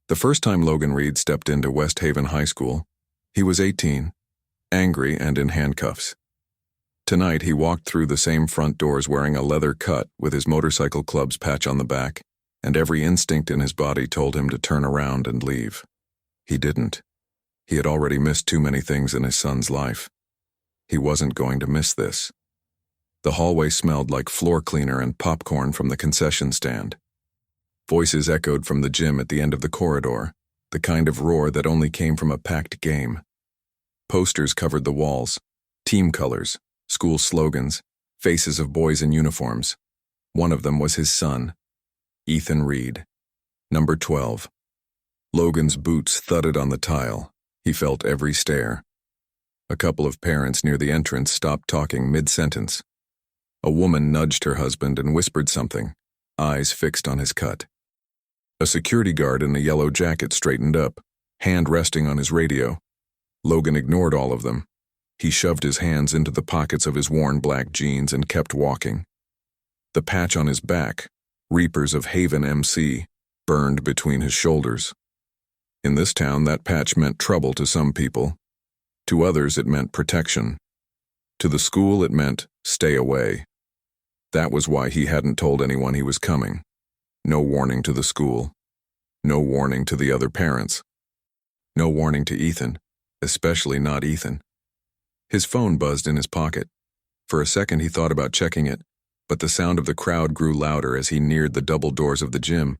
The first time Logan Reed stepped into West Haven High School, he was 18, angry and in handcuffs. Tonight he walked through the same front doors wearing a leather cut with his motorcycle club's patch on the back, and every instinct in his body told him to turn around and leave. He didn't. He had already missed too many things in his son's life. He wasn't going to miss this. The hallway smelled like floor cleaner and popcorn from the concession stand. Voices echoed from the gym at the end of the corridor, the kind of roar that only came from a packed game. Posters covered the walls, team colors, school slogans, faces of boys in uniforms. One of them was his son, Ethan Reed, number 12. Logan's boots thudded on the tile. He felt every stare. A couple of parents near the entrance stopped talking mid-sentence. A woman nudged her husband and whispered something, eyes fixed on his cut. A security guard in a yellow jacket straightened up, hand resting on his radio. Logan ignored all of them. He shoved his hands into the pockets of his worn black jeans and kept walking. The patch on his back, Reapers of Haven MC, burned between his shoulders. In this town, that patch meant trouble to some people. To others, it meant protection. To the school, it meant stay away. That was why he hadn't told anyone he was coming. No warning to the school. No warning to the other parents. No warning to Ethan, especially not Ethan. His phone buzzed in his pocket. For a second he thought about checking it, but the sound of the crowd grew louder as he neared the double doors of the gym.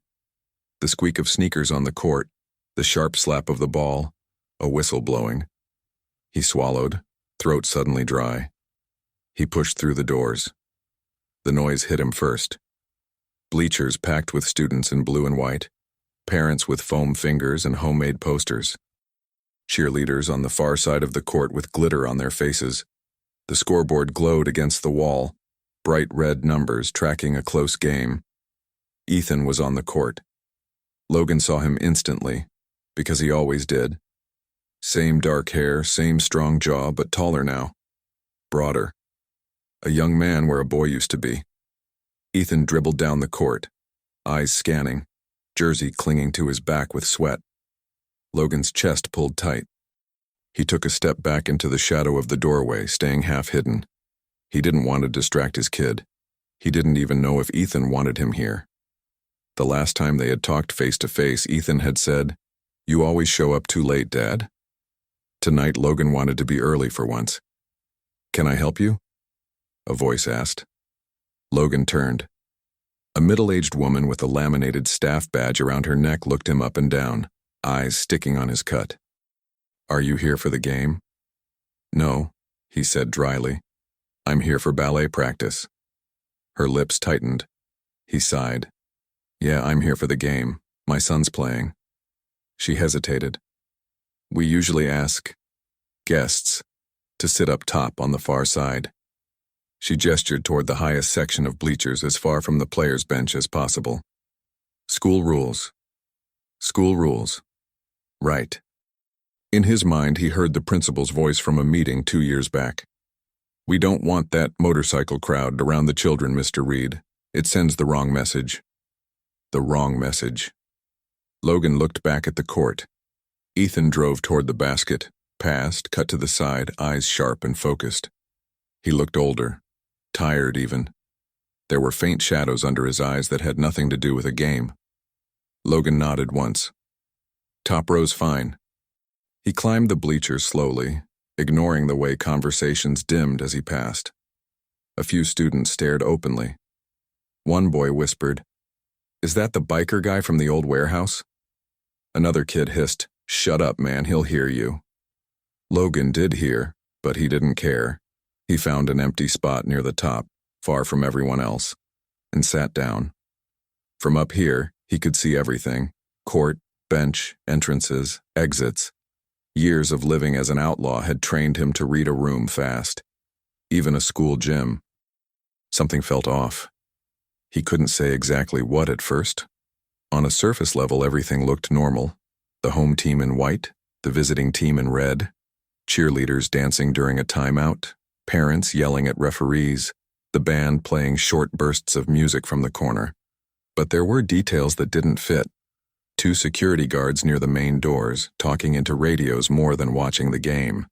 The squeak of sneakers on the court, the sharp slap of the ball, a whistle blowing. He swallowed, throat suddenly dry. He pushed through the doors. The noise hit him first. Bleachers packed with students in blue and white, parents with foam fingers and homemade posters. Cheerleaders on the far side of the court with glitter on their faces. The scoreboard glowed against the wall, bright red numbers tracking a close game. Ethan was on the court. Logan saw him instantly, because he always did. Same dark hair, same strong jaw, but taller now. Broader. A young man where a boy used to be. Ethan dribbled down the court, eyes scanning, jersey clinging to his back with sweat. Logan's chest pulled tight. He took a step back into the shadow of the doorway, staying half hidden. He didn't want to distract his kid. He didn't even know if Ethan wanted him here. The last time they had talked face to face, Ethan had said, "You always show up too late, Dad." Tonight, Logan wanted to be early for once. "Can I help you?" a voice asked. Logan turned. A middle-aged woman with a laminated staff badge around her neck looked him up and down, eyes sticking on his cut. "Are you here for the game?" "No," he said dryly. "I'm here for ballet practice." Her lips tightened. He sighed. "Yeah, I'm here for the game. My son's playing." She hesitated. "We usually ask guests to sit up top on the far side." She gestured toward the highest section of bleachers as far from the players' bench as possible. "School rules. School rules. Right." In his mind, he heard the principal's voice from a meeting 2 years back. "We don't want that motorcycle crowd around the children, Mr. Reed. It sends the wrong message." The wrong message. Logan looked back at the court. Ethan drove toward the basket, passed, cut to the side, eyes sharp and focused. He looked older, tired even. There were faint shadows under his eyes that had nothing to do with a game. Logan nodded once. "Top row's fine." He climbed the bleachers slowly, ignoring the way conversations dimmed as he passed. A few students stared openly. One boy whispered, "Is that the biker guy from the old warehouse?" Another kid hissed, "Shut up, man, he'll hear you." Logan did hear, but he didn't care. He found an empty spot near the top, far from everyone else, and sat down. From up here, he could see everything: court, bench, entrances, exits. Years of living as an outlaw had trained him to read a room fast. Even a school gym. Something felt off. He couldn't say exactly what at first. On a surface level, everything looked normal. The home team in white, the visiting team in red, cheerleaders dancing during a timeout, parents yelling at referees, the band playing short bursts of music from the corner. But there were details that didn't fit. Two security guards near the main doors, talking into radios more than watching the game.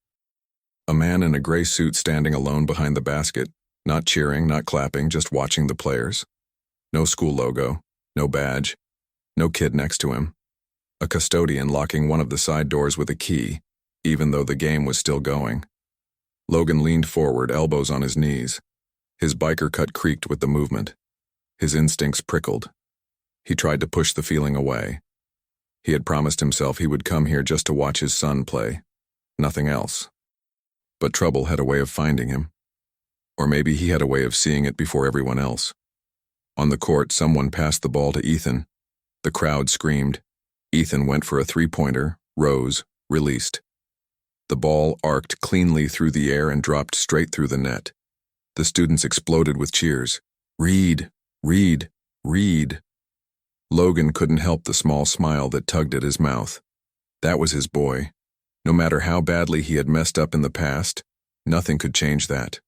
A man in a gray suit standing alone behind the basket, not cheering, not clapping, just watching the players. No school logo, no badge, no kid next to him. A custodian locking one of the side doors with a key, even though the game was still going. Logan leaned forward, elbows on his knees. His biker cut creaked with the movement. His instincts prickled. He tried to push the feeling away. He had promised himself he would come here just to watch his son play. Nothing else. But trouble had a way of finding him. Or maybe he had a way of seeing it before everyone else. On the court, someone passed the ball to Ethan. The crowd screamed. Ethan went for a three-pointer, rose, released. The ball arced cleanly through the air and dropped straight through the net. The students exploded with cheers. Reed! Reed! Reed! Logan couldn't help the small smile that tugged at his mouth. That was his boy. No matter how badly he had messed up in the past, nothing could change that.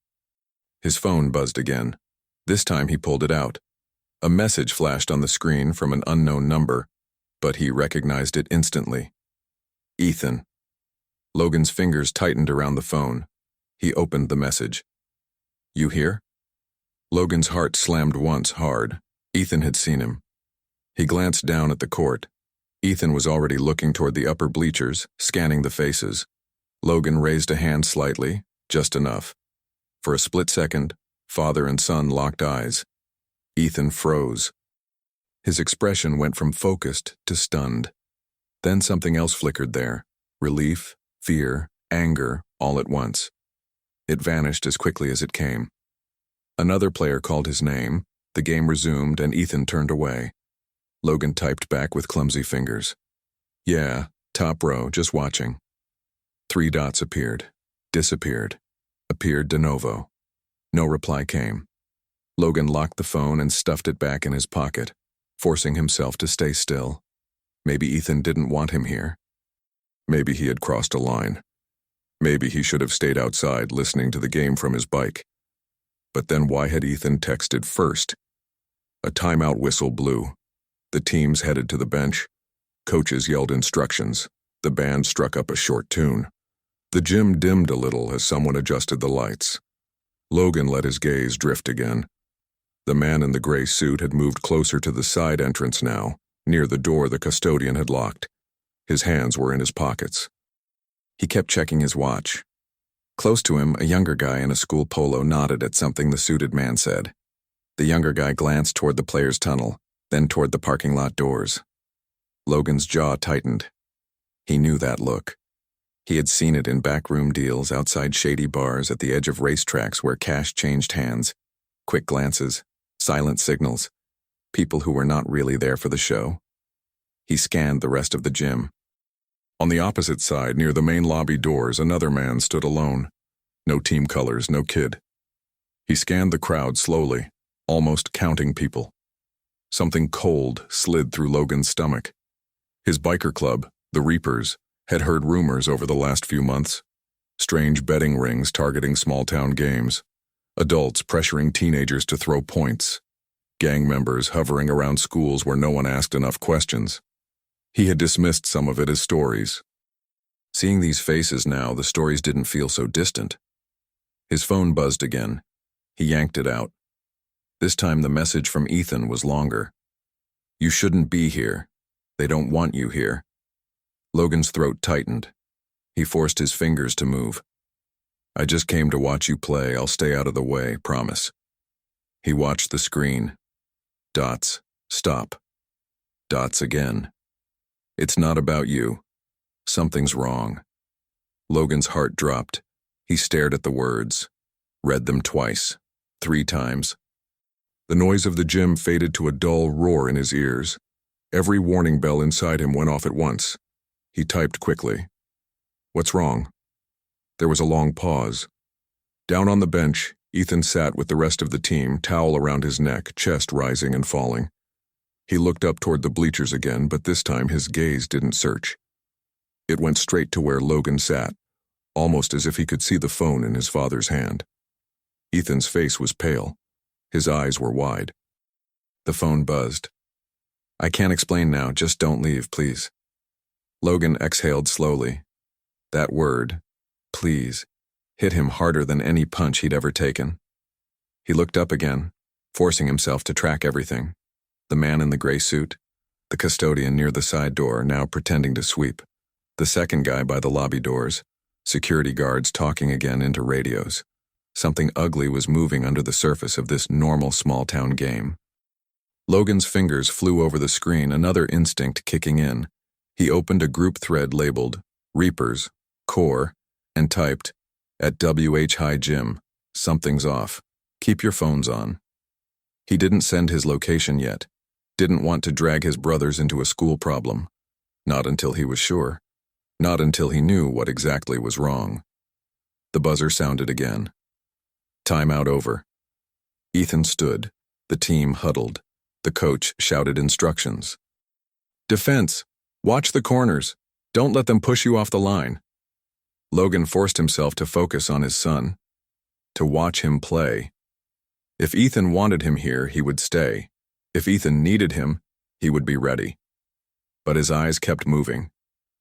His phone buzzed again. This time he pulled it out. A message flashed on the screen from an unknown number, but he recognized it instantly. Ethan. Logan's fingers tightened around the phone. He opened the message. You here? Logan's heart slammed once hard. Ethan had seen him. He glanced down at the court. Ethan was already looking toward the upper bleachers, scanning the faces. Logan raised a hand slightly, just enough. For a split second, father and son locked eyes. Ethan froze. His expression went from focused to stunned. Then something else flickered there. Relief, fear, anger, all at once. It vanished as quickly as it came. Another player called his name, the game resumed, and Ethan turned away. Logan typed back with clumsy fingers. Yeah, top row, just watching. 3 dots appeared, disappeared, appeared de novo. No reply came. Logan locked the phone and stuffed it back in his pocket, forcing himself to stay still. Maybe Ethan didn't want him here. Maybe he had crossed a line. Maybe he should have stayed outside listening to the game from his bike. But then why had Ethan texted first? A timeout whistle blew. The teams headed to the bench. Coaches yelled instructions. The band struck up a short tune. The gym dimmed a little as someone adjusted the lights. Logan let his gaze drift again. The man in the gray suit had moved closer to the side entrance now, near the door the custodian had locked. His hands were in his pockets. He kept checking his watch. Close to him, a younger guy in a school polo nodded at something the suited man said. The younger guy glanced toward the players' tunnel, then toward the parking lot doors. Logan's jaw tightened. He knew that look. He had seen it in backroom deals outside shady bars at the edge of racetracks where cash changed hands. Quick glances, silent signals, people who were not really there for the show. He scanned the rest of the gym. On the opposite side, near the main lobby doors, another man stood alone. No team colors, no kid. He scanned the crowd slowly, almost counting people. Something cold slid through Logan's stomach. His biker club, the Reapers, had heard rumors over the last few months. Strange betting rings targeting small-town games. Adults pressuring teenagers to throw points. Gang members hovering around schools where no one asked enough questions. He had dismissed some of it as stories. Seeing these faces now, the stories didn't feel so distant. His phone buzzed again. He yanked it out. This time the message from Ethan was longer. You shouldn't be here. They don't want you here. Logan's throat tightened. He forced his fingers to move. I just came to watch you play. I'll stay out of the way, promise. He watched the screen. Dots. Stop. Dots again. It's not about you. Something's wrong. Logan's heart dropped. He stared at the words. Read them twice. 3 times. The noise of the gym faded to a dull roar in his ears. Every warning bell inside him went off at once. He typed quickly. What's wrong? There was a long pause. Down on the bench, Ethan sat with the rest of the team, towel around his neck, chest rising and falling. He looked up toward the bleachers again, but this time his gaze didn't search. It went straight to where Logan sat, almost as if he could see the phone in his father's hand. Ethan's face was pale. His eyes were wide. The phone buzzed. I can't explain now, just don't leave, please. Logan exhaled slowly. That word, please, hit him harder than any punch he'd ever taken. He looked up again, forcing himself to track everything. The man in the gray suit, the custodian near the side door now pretending to sweep, the second guy by the lobby doors, security guards talking again into radios. Something ugly was moving under the surface of this normal small-town game. Logan's fingers flew over the screen, another instinct kicking in. He opened a group thread labeled Reapers, Core, and typed, "At WH High Gym, something's off. Keep your phones on." He didn't send his location yet. Didn't want to drag his brothers into a school problem. Not until he was sure. Not until he knew what exactly was wrong. The buzzer sounded again. Timeout over. Ethan stood. The team huddled. The coach shouted instructions. Defense, watch the corners. Don't let them push you off the line. Logan forced himself to focus on his son. To watch him play. If Ethan wanted him here, he would stay. If Ethan needed him, he would be ready. But his eyes kept moving.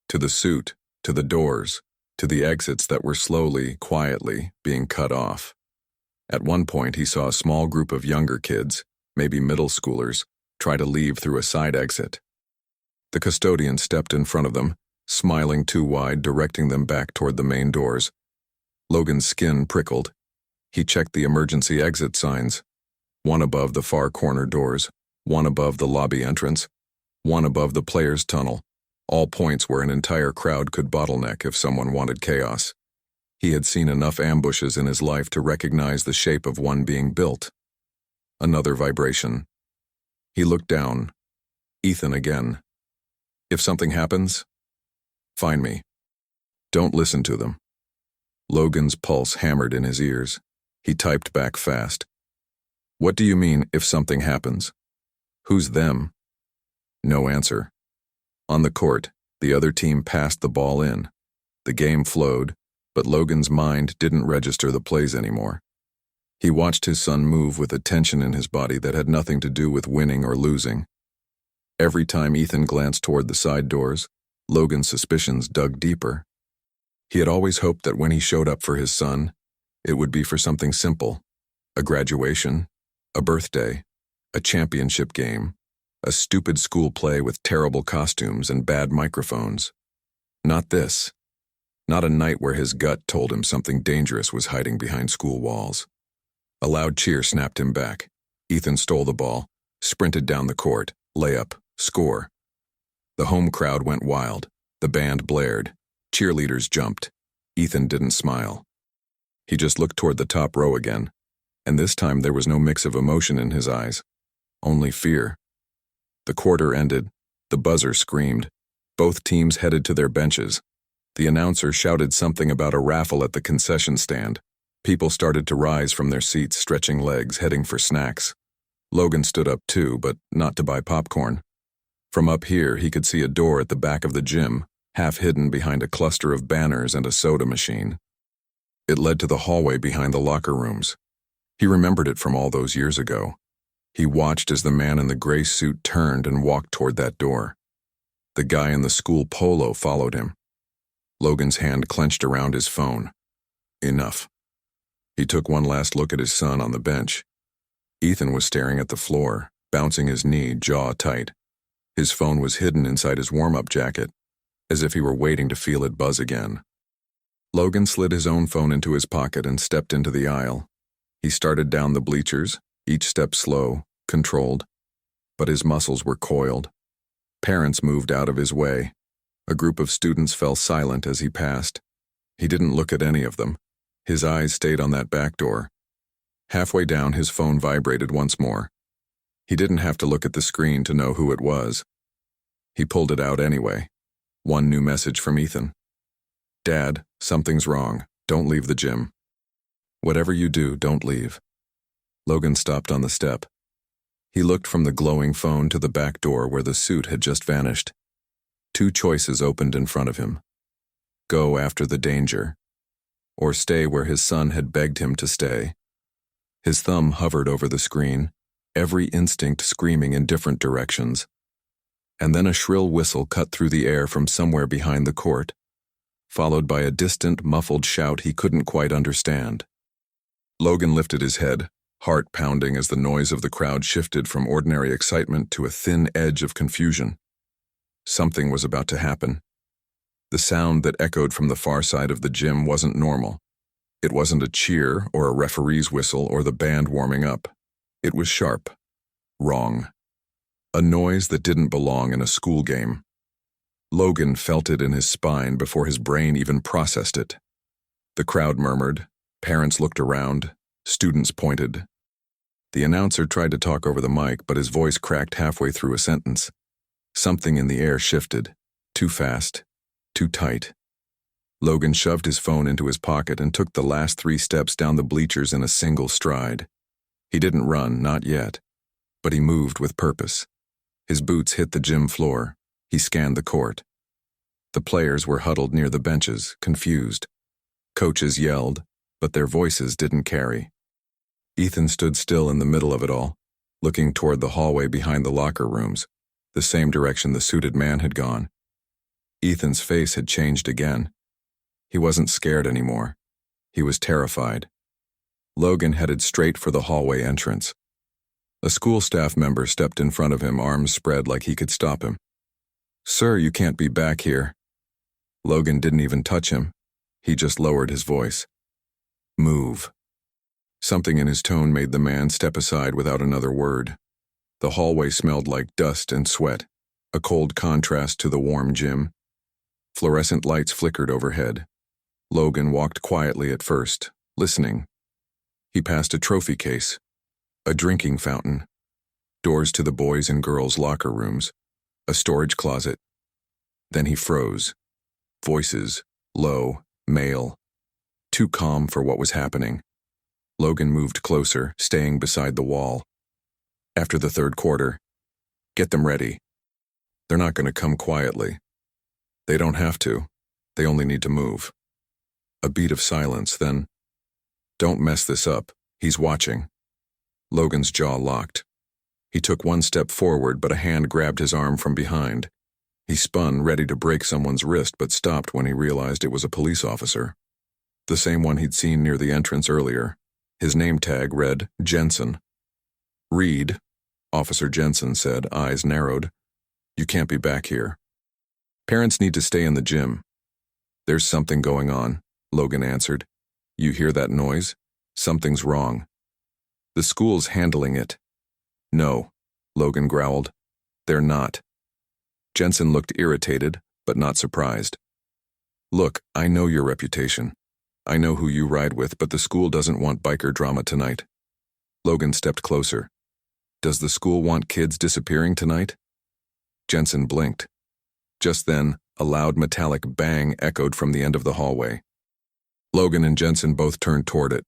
To the suit, to the doors, to the exits that were slowly, quietly being cut off. At one point, he saw a small group of younger kids, maybe middle schoolers, try to leave through a side exit. The custodian stepped in front of them, smiling too wide, directing them back toward the main doors. Logan's skin prickled. He checked the emergency exit signs. One above the far corner doors, one above the lobby entrance, one above the players' tunnel, all points where an entire crowd could bottleneck if someone wanted chaos. He had seen enough ambushes in his life to recognize the shape of one being built. Another vibration. He looked down. Ethan again. If something happens, find me. Don't listen to them. Logan's pulse hammered in his ears. He typed back fast. What do you mean, if something happens? Who's them? No answer. On the court, the other team passed the ball in. The game flowed, but Logan's mind didn't register the plays anymore. He watched his son move with a tension in his body that had nothing to do with winning or losing. Every time Ethan glanced toward the side doors, Logan's suspicions dug deeper. He had always hoped that when he showed up for his son, it would be for something simple. A graduation, a birthday, a championship game, a stupid school play with terrible costumes and bad microphones. Not this. Not a night where his gut told him something dangerous was hiding behind school walls. A loud cheer snapped him back. Ethan stole the ball, sprinted down the court, layup, score. The home crowd went wild. The band blared. Cheerleaders jumped. Ethan didn't smile. He just looked toward the top row again, and this time there was no mix of emotion in his eyes, only fear. The quarter ended. The buzzer screamed. Both teams headed to their benches. The announcer shouted something about a raffle at the concession stand. People started to rise from their seats, stretching legs, heading for snacks. Logan stood up too, but not to buy popcorn. From up here, he could see a door at the back of the gym, half hidden behind a cluster of banners and a soda machine. It led to the hallway behind the locker rooms. He remembered it from all those years ago. He watched as the man in the gray suit turned and walked toward that door. The guy in the school polo followed him. Logan's hand clenched around his phone. Enough. He took one last look at his son on the bench. Ethan was staring at the floor, bouncing his knee, jaw tight. His phone was hidden inside his warm-up jacket, as if he were waiting to feel it buzz again. Logan slid his own phone into his pocket and stepped into the aisle. He started down the bleachers, each step slow, controlled, but his muscles were coiled. Parents moved out of his way. A group of students fell silent as he passed. He didn't look at any of them. His eyes stayed on that back door. Halfway down, his phone vibrated once more. He didn't have to look at the screen to know who it was. He pulled it out anyway. One new message from Ethan. Dad, something's wrong. Don't leave the gym. Whatever you do, don't leave. Logan stopped on the step. He looked from the glowing phone to the back door where the suit had just vanished. Two choices opened in front of him. Go after the danger, or stay where his son had begged him to stay. His thumb hovered over the screen, every instinct screaming in different directions. and then a shrill whistle cut through the air from somewhere behind the court, followed by a distant, muffled shout he couldn't quite understand. Logan lifted his head, heart pounding as the noise of the crowd shifted from ordinary excitement to a thin edge of confusion. Something was about to happen. The sound that echoed from the far side of the gym wasn't normal. It wasn't a cheer or a referee's whistle or the band warming up. It was sharp. Wrong. A noise that didn't belong in a school game. Logan felt it in his spine before his brain even processed it. The crowd murmured, parents looked around, students pointed. The announcer tried to talk over the mic, but his voice cracked halfway through a sentence. Something in the air shifted. Too fast. Too tight. Logan shoved his phone into his pocket and took the last 3 steps down the bleachers in a single stride. He didn't run, not yet, but he moved with purpose. His boots hit the gym floor. He scanned the court. The players were huddled near the benches, confused. Coaches yelled, but their voices didn't carry. Ethan stood still in the middle of it all, looking toward the hallway behind the locker rooms, the same direction the suited man had gone. Ethan's face had changed again. He wasn't scared anymore. He was terrified. Logan headed straight for the hallway entrance. A school staff member stepped in front of him, arms spread like he could stop him. "Sir, you can't be back here." Logan didn't even touch him. He just lowered his voice. "Move." Something in his tone made the man step aside without another word. The hallway smelled like dust and sweat, a cold contrast to the warm gym. Fluorescent lights flickered overhead. Logan walked quietly at first, listening. He passed a trophy case, a drinking fountain, doors to the boys' and girls' locker rooms, a storage closet. Then he froze. Voices, low, male. Too calm for what was happening. Logan moved closer, staying beside the wall. After the 3rd quarter, "Get them ready. They're not going to come quietly. They don't have to. They only need to move." A beat of silence, then, "Don't mess this up. He's watching." Logan's jaw locked. He took 1 step forward, but a hand grabbed his arm from behind. He spun, ready to break someone's wrist, but stopped when he realized it was a police officer. The same one he'd seen near the entrance earlier. His name tag read Jensen. "Reed," Officer Jensen said, eyes narrowed. "You can't be back here. Parents need to stay in the gym." "There's something going on," Logan answered. "You hear that noise? Something's wrong. The school's handling it." "No," Logan growled. "They're not." Jensen looked irritated, but not surprised. "Look, I know your reputation. I know who you ride with, but the school doesn't want biker drama tonight." Logan stepped closer. "Does the school want kids disappearing tonight?" Jensen blinked. Just then, a loud metallic bang echoed from the end of the hallway. Logan and Jensen both turned toward it.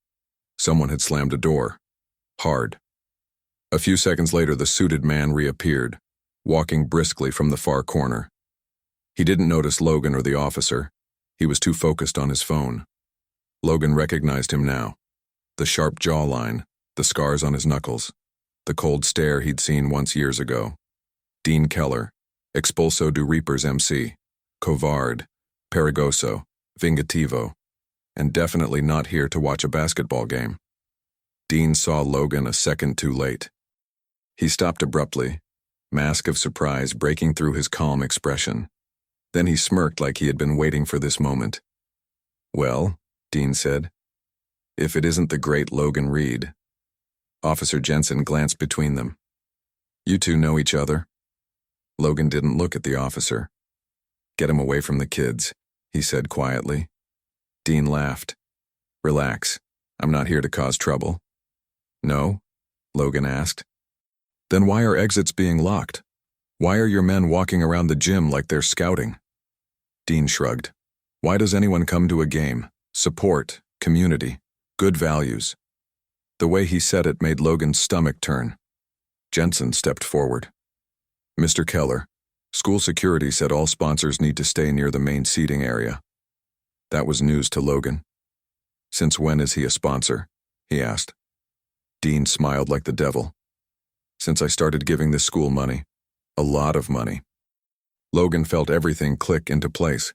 Someone had slammed a door. Hard. A few seconds later, the suited man reappeared, walking briskly from the far corner. He didn't notice Logan or the officer. He was too focused on his phone. Logan recognized him now. The sharp jawline, the scars on his knuckles, the cold stare he'd seen once years ago. Dean Keller, Expulso do Reapers MC, Covard, Perigoso, Vingativo, and definitely not here to watch a basketball game. Dean saw Logan a second too late. He stopped abruptly, mask of surprise breaking through his calm expression. Then he smirked like he had been waiting for this moment. "Well," Dean said, "if it isn't the great Logan Reed." Officer Jensen glanced between them. "You two know each other?" Logan didn't look at the officer. "Get him away from the kids," he said quietly. Dean laughed. "Relax. I'm not here to cause trouble." "No?" Logan asked. "Then why are exits being locked? Why are your men walking around the gym like they're scouting?" Dean shrugged. "Why does anyone come to a game? Support, community, good values." The way he said it made Logan's stomach turn. Jensen stepped forward. "Mr. Keller, school security said all sponsors need to stay near the main seating area." That was news to Logan. "Since when is he a sponsor?" he asked. Dean smiled like the devil. "Since I started giving this school money. A lot of money. Logan felt everything click into place.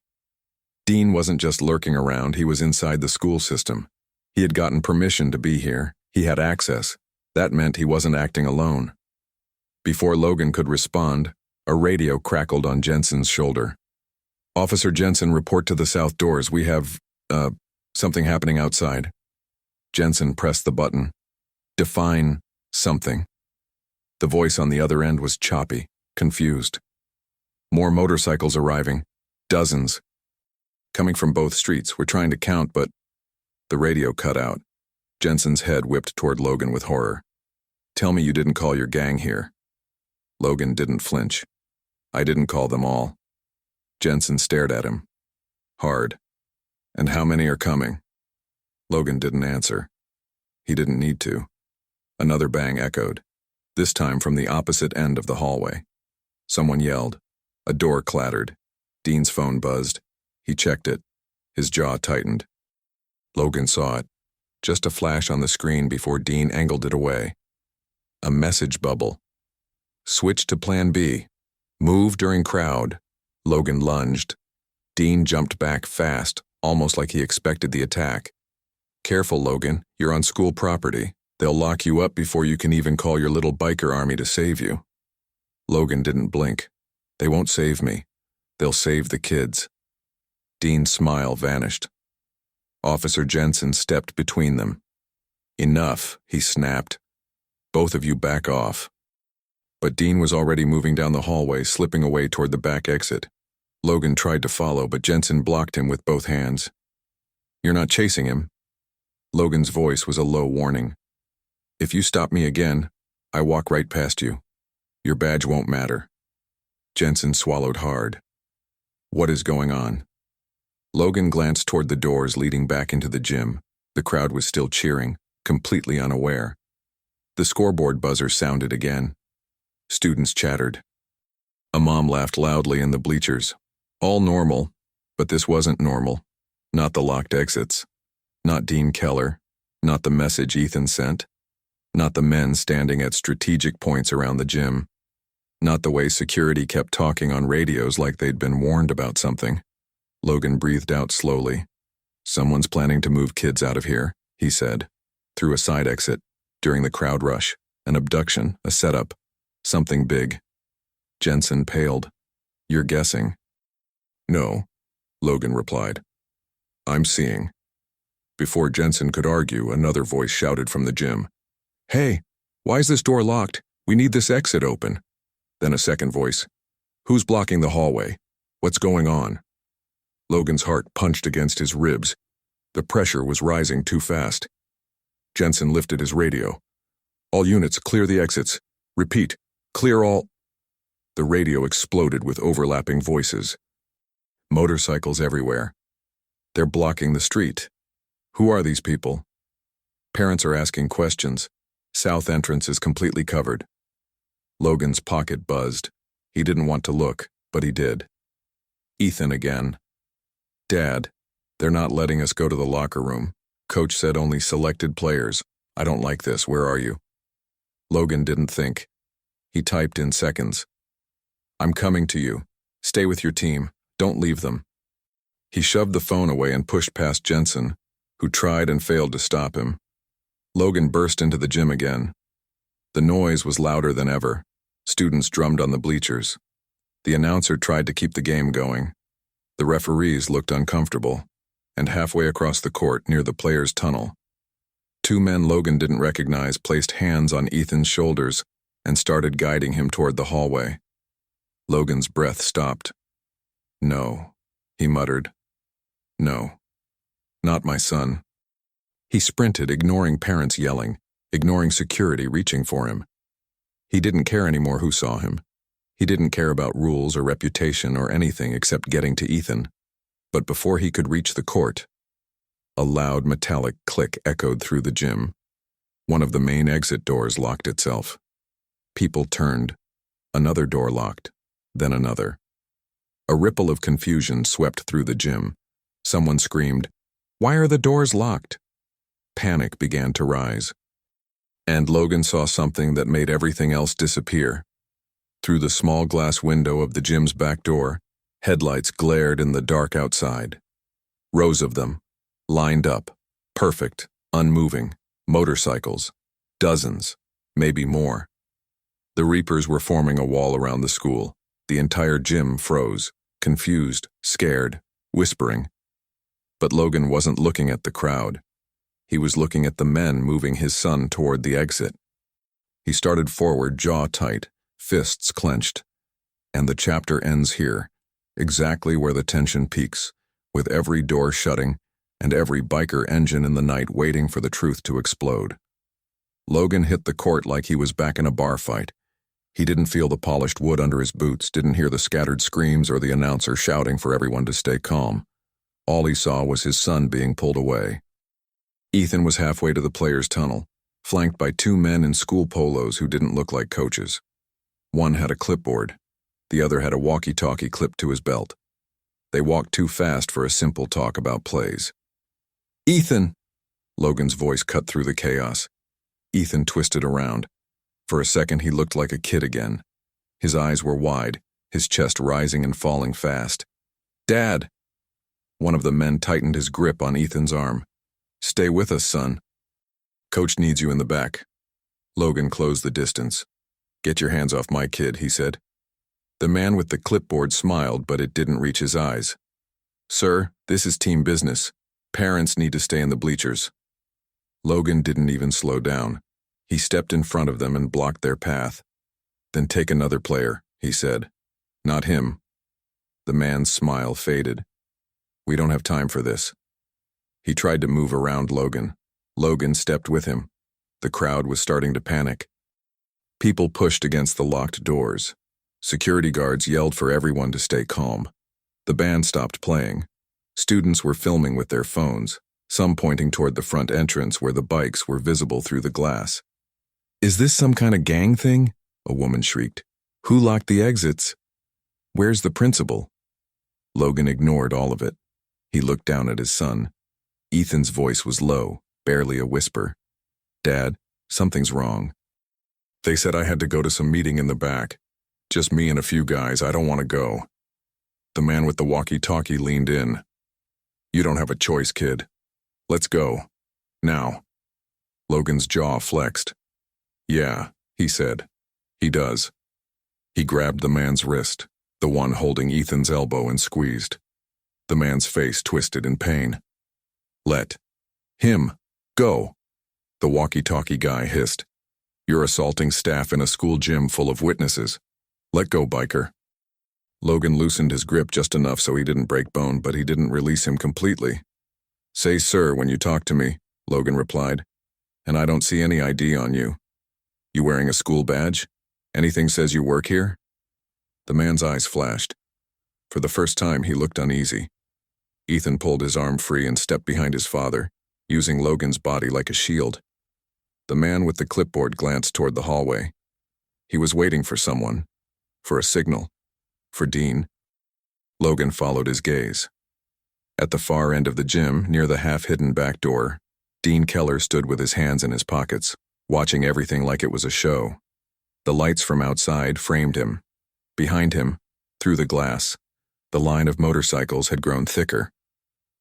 Dean wasn't just lurking around, he was inside the school system. He had gotten permission to be here. He had access. That meant he wasn't acting alone. Before Logan could respond, a radio crackled on Jensen's shoulder. "Officer Jensen, report to the south doors. We have, something happening outside." Jensen pressed the button. "Define something." The voice on the other end was choppy, confused. "More motorcycles arriving. Dozens. Coming from both streets. We're trying to count, but..." The radio cut out. Jensen's head whipped toward Logan with horror. "Tell me you didn't call your gang here." Logan didn't flinch. "I didn't call them all." Jensen stared at him. Hard. "And how many are coming?" Logan didn't answer. He didn't need to. Another bang echoed, this time from the opposite end of the hallway. Someone yelled. A door clattered. Dean's phone buzzed. He checked it. His jaw tightened. Logan saw it. Just a flash on the screen before Dean angled it away. A message bubble. "Switch to Plan B. Move during crowd." Logan lunged. Dean jumped back fast, almost like he expected the attack. "Careful, Logan. You're on school property. They'll lock you up before you can even call your little biker army to save you." Logan didn't blink. "They won't save me. They'll save the kids." Dean's smile vanished. Officer Jensen stepped between them. "Enough," he snapped. "Both of you back off." But Dean was already moving down the hallway, slipping away toward the back exit. Logan tried to follow, but Jensen blocked him with both hands. "You're not chasing him?" Logan's voice was a low warning. "If you stop me again, I walk right past you. Your badge won't matter." Jensen swallowed hard. "What is going on?" Logan glanced toward the doors leading back into the gym. The crowd was still cheering, completely unaware. The scoreboard buzzer sounded again. Students chattered. A mom laughed loudly in the bleachers. All normal, but this wasn't normal. Not the locked exits. Not Dean Keller. Not the message Ethan sent. Not the men standing at strategic points around the gym. Not the way security kept talking on radios like they'd been warned about something. Logan breathed out slowly. "Someone's planning to move kids out of here," he said. "Through a side exit, during the crowd rush. An abduction, a setup. Something big." Jensen paled. "You're guessing." "No," Logan replied. "I'm seeing." Before Jensen could argue, another voice shouted from the gym. "Hey, why is this door locked? We need this exit open." Then a second voice. "Who's blocking the hallway? What's going on?" Logan's heart punched against his ribs. The pressure was rising too fast. Jensen lifted his radio. "All units, clear the exits. Repeat, clear all..." The radio exploded with overlapping voices. Motorcycles everywhere. "They're blocking the street. Who are these people?" Parents are asking questions. South entrance is completely covered. Logan's pocket buzzed. He didn't want to look, but he did. Ethan again. "Dad, they're not letting us go to the locker room. Coach said only selected players. I don't like this. Where are you?" Logan didn't think. He typed in seconds. "I'm coming to you. Stay with your team. Don't leave them." He shoved the phone away and pushed past Jensen, who tried and failed to stop him. Logan burst into the gym again. The noise was louder than ever. Students drummed on the bleachers. The announcer tried to keep the game going. The referees looked uncomfortable, and halfway across the court near the players' tunnel, two men Logan didn't recognize placed hands on Ethan's shoulders and started guiding him toward the hallway. Logan's breath stopped. "No," he muttered. "No, not my son." He sprinted, ignoring parents yelling, ignoring security reaching for him. He didn't care anymore who saw him. He didn't care about rules or reputation or anything except getting to Ethan. But before he could reach the court, a loud metallic click echoed through the gym. One of the main exit doors locked itself. People turned. Another door locked, then another. A ripple of confusion swept through the gym. Someone screamed, "Why are the doors locked?" Panic began to rise. And Logan saw something that made everything else disappear. Through the small glass window of the gym's back door, headlights glared in the dark outside. Rows of them, lined up, perfect, unmoving, motorcycles, dozens, maybe more. The Reapers were forming a wall around the school. The entire gym froze, confused, scared, whispering. But Logan wasn't looking at the crowd. He was looking at the men moving his son toward the exit. He started forward, jaw tight, fists clenched. And the chapter ends here, exactly where the tension peaks, with every door shutting and every biker engine in the night waiting for the truth to explode. Logan hit the court like he was back in a bar fight. He didn't feel the polished wood under his boots, didn't hear the scattered screams or the announcer shouting for everyone to stay calm. All he saw was his son being pulled away. Ethan was halfway to the players' tunnel, flanked by two men in school polos who didn't look like coaches. One had a clipboard. The other had a walkie-talkie clipped to his belt. They walked too fast for a simple talk about plays. "Ethan!" Logan's voice cut through the chaos. Ethan twisted around. For a second, he looked like a kid again. His eyes were wide, his chest rising and falling fast. "Dad!" One of the men tightened his grip on Ethan's arm. "Stay with us, son. Coach needs you in the back." Logan closed the distance. "Get your hands off my kid," he said. The man with the clipboard smiled, but it didn't reach his eyes. "Sir, this is team business. Parents need to stay in the bleachers." Logan didn't even slow down. He stepped in front of them and blocked their path. "Then take another player," he said. "Not him." The man's smile faded. "We don't have time for this." He tried to move around Logan. Logan stepped with him. The crowd was starting to panic. People pushed against the locked doors. Security guards yelled for everyone to stay calm. The band stopped playing. Students were filming with their phones, some pointing toward the front entrance where the bikes were visible through the glass. "Is this some kind of gang thing?" a woman shrieked. "Who locked the exits? Where's the principal?" Logan ignored all of it. He looked down at his son. Ethan's voice was low, barely a whisper. "Dad, something's wrong. They said I had to go to some meeting in the back. Just me and a few guys. I don't want to go." The man with the walkie-talkie leaned in. "You don't have a choice, kid. Let's go. Now." Logan's jaw flexed. "Yeah," he said. "He does." He grabbed the man's wrist, the one holding Ethan's elbow, and squeezed. The man's face twisted in pain. "Let him go," the walkie-talkie guy hissed. "You're assaulting staff in a school gym full of witnesses. Let go, biker." Logan loosened his grip just enough so he didn't break bone, but he didn't release him completely. "Say sir when you talk to me," Logan replied. "And I don't see any ID on you. You wearing a school badge? Anything says you work here?" The man's eyes flashed. For the first time, he looked uneasy. Ethan pulled his arm free and stepped behind his father, using Logan's body like a shield. The man with the clipboard glanced toward the hallway. He was waiting for someone, for a signal, for Dean. Logan followed his gaze. At the far end of the gym, near the half-hidden back door, Dean Keller stood with his hands in his pockets, watching everything like it was a show. The lights from outside framed him. Behind him, through the glass, the line of motorcycles had grown thicker.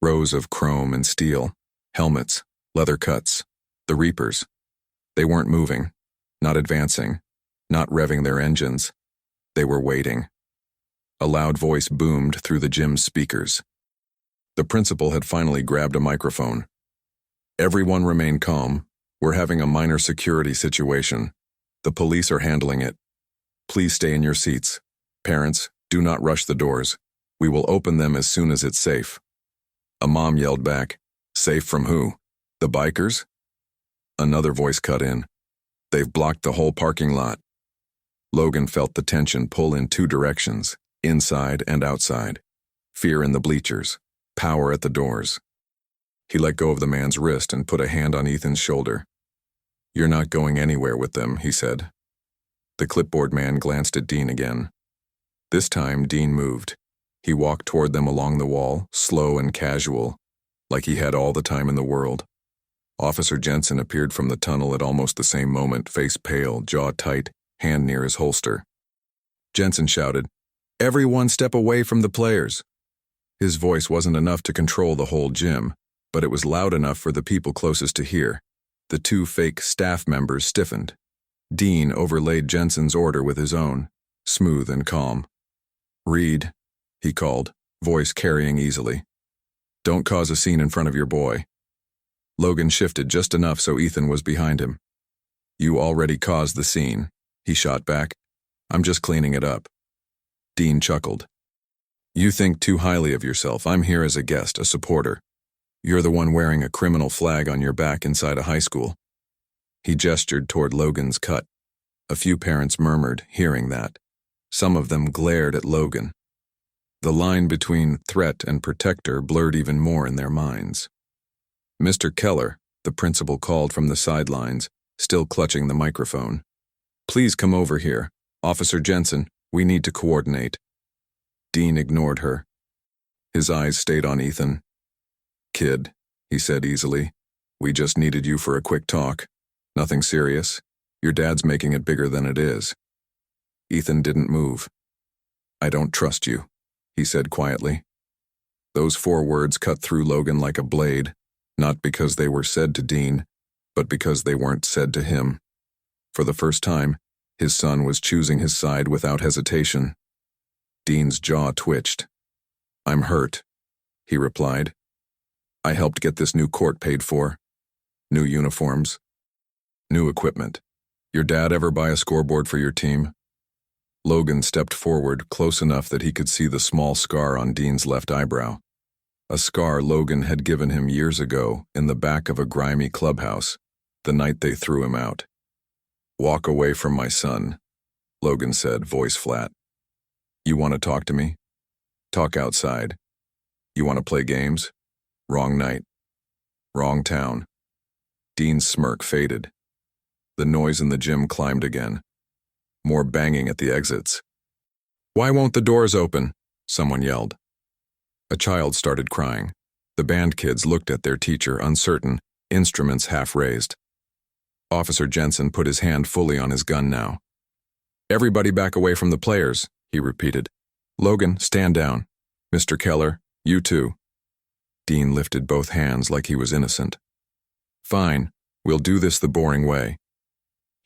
Rows of chrome and steel, helmets, leather cuts, the Reapers. They weren't moving, not advancing, not revving their engines. They were waiting. A loud voice boomed through the gym's speakers. The principal had finally grabbed a microphone. "Everyone remain calm. We're having a minor security situation. The police are handling it. Please stay in your seats. Parents, do not rush the doors. We will open them as soon as it's safe." A mom yelled back, "Safe from who? The bikers?" Another voice cut in. "They've blocked the whole parking lot." Logan felt the tension pull in two directions, inside and outside. Fear in the bleachers, power at the doors. He let go of the man's wrist and put a hand on Ethan's shoulder. "You're not going anywhere with them," he said. The clipboard man glanced at Dean again. This time, Dean moved. He walked toward them along the wall, slow and casual, like he had all the time in the world. Officer Jensen appeared from the tunnel at almost the same moment, face pale, jaw tight, hand near his holster. Jensen shouted. Everyone step away from the players. His voice wasn't enough to control the whole gym, but it was loud enough for the people closest to hear. The two fake staff members stiffened. Dean overlaid Jensen's order with his own, smooth and calm. Reed, he called, voice carrying easily. Don't cause a scene in front of your boy. Logan shifted just enough so Ethan was behind him. You already caused the scene, he shot back. I'm just cleaning it up. Dean chuckled. You think too highly of yourself. I'm here as a guest, a supporter. You're the one wearing a criminal flag on your back inside a high school. He gestured toward Logan's cut. A few parents murmured, hearing that. Some of them glared at Logan. The line between threat and protector blurred even more in their minds. Mr. Keller, the principal called from the sidelines, still clutching the microphone. Please come over here. Officer Jensen, we need to coordinate. Dean ignored her. His eyes stayed on Ethan. Kid, he said easily, we just needed you for a quick talk. Nothing serious. Your dad's making it bigger than it is. Ethan didn't move. I don't trust you, he said quietly. Those 4 words cut through Logan like a blade, not because they were said to Dean, but because they weren't said to him. For the first time, his son was choosing his side without hesitation. Dean's jaw twitched. I'm hurt, he replied. I helped get this new court paid for. New uniforms. New equipment. Your dad ever buy a scoreboard for your team? Logan stepped forward close enough that he could see the small scar on Dean's left eyebrow. A scar Logan had given him years ago in the back of a grimy clubhouse, the night they threw him out. Walk away from my son, Logan said, voice flat. You want to talk to me? Talk outside. You want to play games? Wrong night. Wrong town. Dean's smirk faded. The noise in the gym climbed again. More banging at the exits. Why won't the doors open? Someone yelled. A child started crying. The band kids looked at their teacher, uncertain, instruments half raised. Officer Jensen put his hand fully on his gun now. Everybody back away from the players, he repeated. Logan, stand down. Mr. Keller, you too. Dean lifted both hands like he was innocent. Fine, we'll do this the boring way.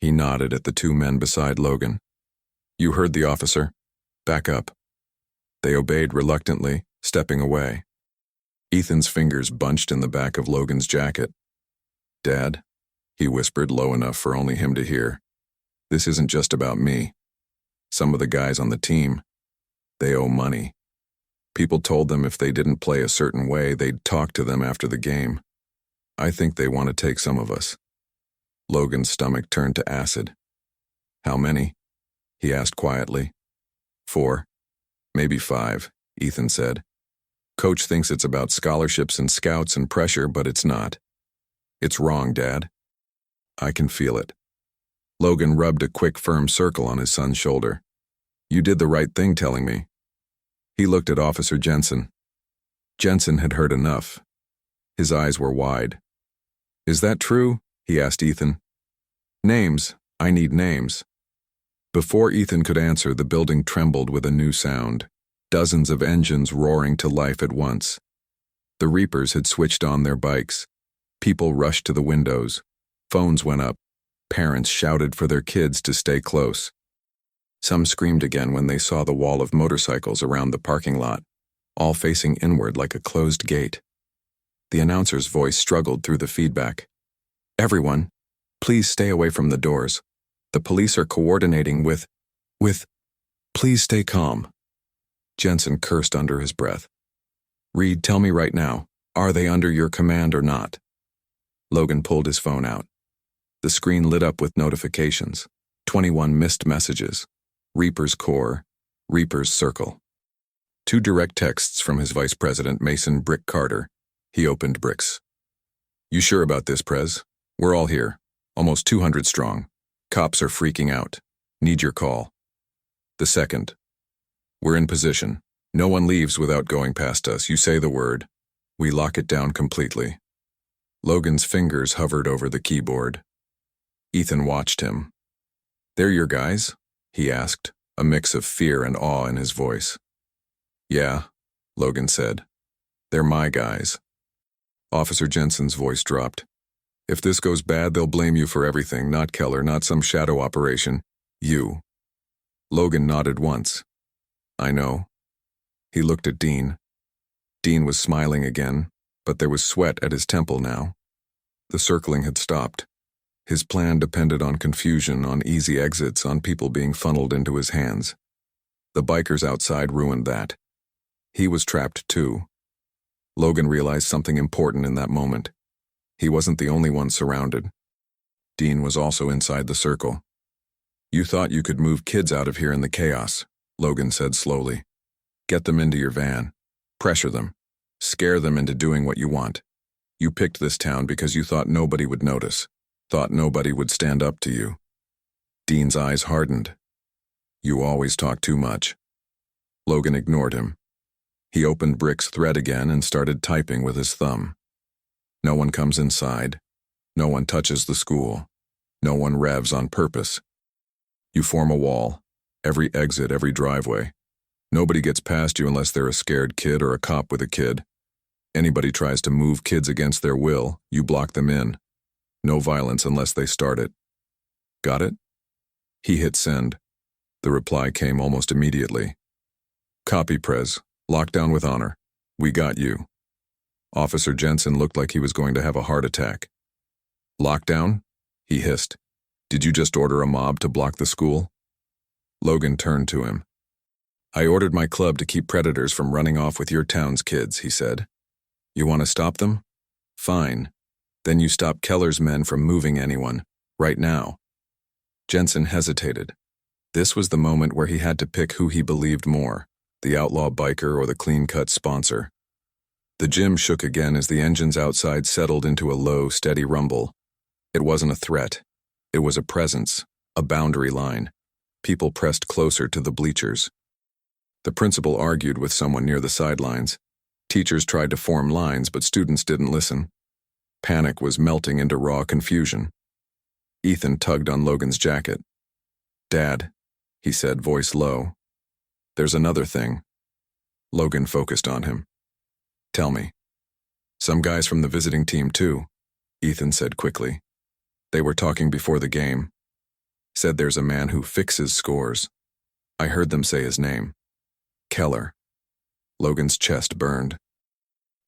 He nodded at the 2 men beside Logan. You heard the officer. Back up. They obeyed reluctantly, stepping away. Ethan's fingers bunched in the back of Logan's jacket. Dad, he whispered low enough for only him to hear. This isn't just about me. Some of the guys on the team, they owe money. People told them if they didn't play a certain way, they'd talk to them after the game. I think they want to take some of us. Logan's stomach turned to acid. How many? He asked quietly. 4. Maybe 5, Ethan said. Coach thinks it's about scholarships and scouts and pressure, but it's not. It's wrong, Dad. I can feel it. Logan rubbed a quick, firm circle on his son's shoulder. You did the right thing telling me. He looked at Officer Jensen. Jensen had heard enough. His eyes were wide. Is that true? He asked Ethan. Names. I need names. Before Ethan could answer, the building trembled with a new sound. Dozens of engines roaring to life at once. The Reapers had switched on their bikes. People rushed to the windows. Phones went up. Parents shouted for their kids to stay close. Some screamed again when they saw the wall of motorcycles around the parking lot, all facing inward like a closed gate. The announcer's voice struggled through the feedback. Everyone, please stay away from the doors. The police are coordinating with, please stay calm. Jensen cursed under his breath. Reed, tell me right now, are they under your command or not? Logan pulled his phone out. The screen lit up with notifications. 21 missed messages. Reaper's Core, Reaper's Circle. 2 direct texts from his vice president, Mason Brick Carter. He opened Brick's. You sure about this, Prez? We're all here. Almost 200 strong. Cops are freaking out. Need your call. The second. We're in position. No one leaves without going past us. You say the word. We lock it down completely. Logan's fingers hovered over the keyboard. Ethan watched him. They're your guys? He asked, a mix of fear and awe in his voice. "Yeah," Logan said. "They're my guys." Officer Jensen's voice dropped. "If this goes bad, they'll blame you for everything, not Keller, not some shadow operation. You." Logan nodded once. "I know." He looked at Dean. Dean was smiling again, but there was sweat at his temple now. The circling had stopped. His plan depended on confusion, on easy exits, on people being funneled into his hands. The bikers outside ruined that. He was trapped too. Logan realized something important in that moment. He wasn't the only one surrounded. Dean was also inside the circle. "You thought you could move kids out of here in the chaos," Logan said slowly. "Get them into your van. Pressure them. Scare them into doing what you want. You picked this town because you thought nobody would notice, thought nobody would stand up to you." Dean's eyes hardened. "You always talk too much." Logan ignored him. He opened Brick's thread again and started typing with his thumb. "No one comes inside. No one touches the school. No one revs on purpose. You form a wall. Every exit, every driveway. Nobody gets past you unless they're a scared kid or a cop with a kid. Anybody tries to move kids against their will, you block them in. No violence unless they start it. Got it?" He hit send. The reply came almost immediately. "Copy, Prez. Lockdown with honor. We got you." Officer Jensen looked like he was going to have a heart attack. "Lockdown?" he hissed. "Did you just order a mob to block the school?" Logan turned to him. "I ordered my club to keep predators from running off with your town's kids," he said. "You want to stop them? Fine. Then you stop Keller's men from moving anyone, right now." Jensen hesitated. This was the moment where he had to pick who he believed more, the outlaw biker or the clean-cut sponsor. The gym shook again as the engines outside settled into a low, steady rumble. It wasn't a threat. It was a presence, a boundary line. People pressed closer to the bleachers. The principal argued with someone near the sidelines. Teachers tried to form lines, but students didn't listen. Panic was melting into raw confusion. Ethan tugged on Logan's jacket. "Dad," he said, voice low. "There's another thing." Logan focused on him. "Tell me." "Some guys from the visiting team too," Ethan said quickly. "They were talking before the game. Said there's a man who fixes scores. I heard them say his name. Keller." Logan's chest burned.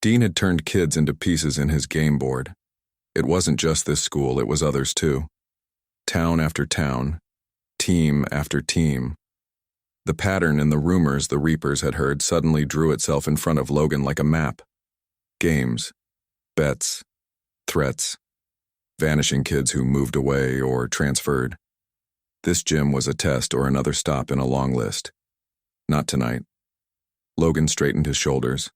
Dean had turned kids into pieces in his game board. It wasn't just this school, it was others too. Town after town, team after team. The pattern in the rumors the Reapers had heard suddenly drew itself in front of Logan like a map. Games, bets, threats, vanishing kids who moved away or transferred. This gym was a test or another stop in a long list. Not tonight. Logan straightened his shoulders.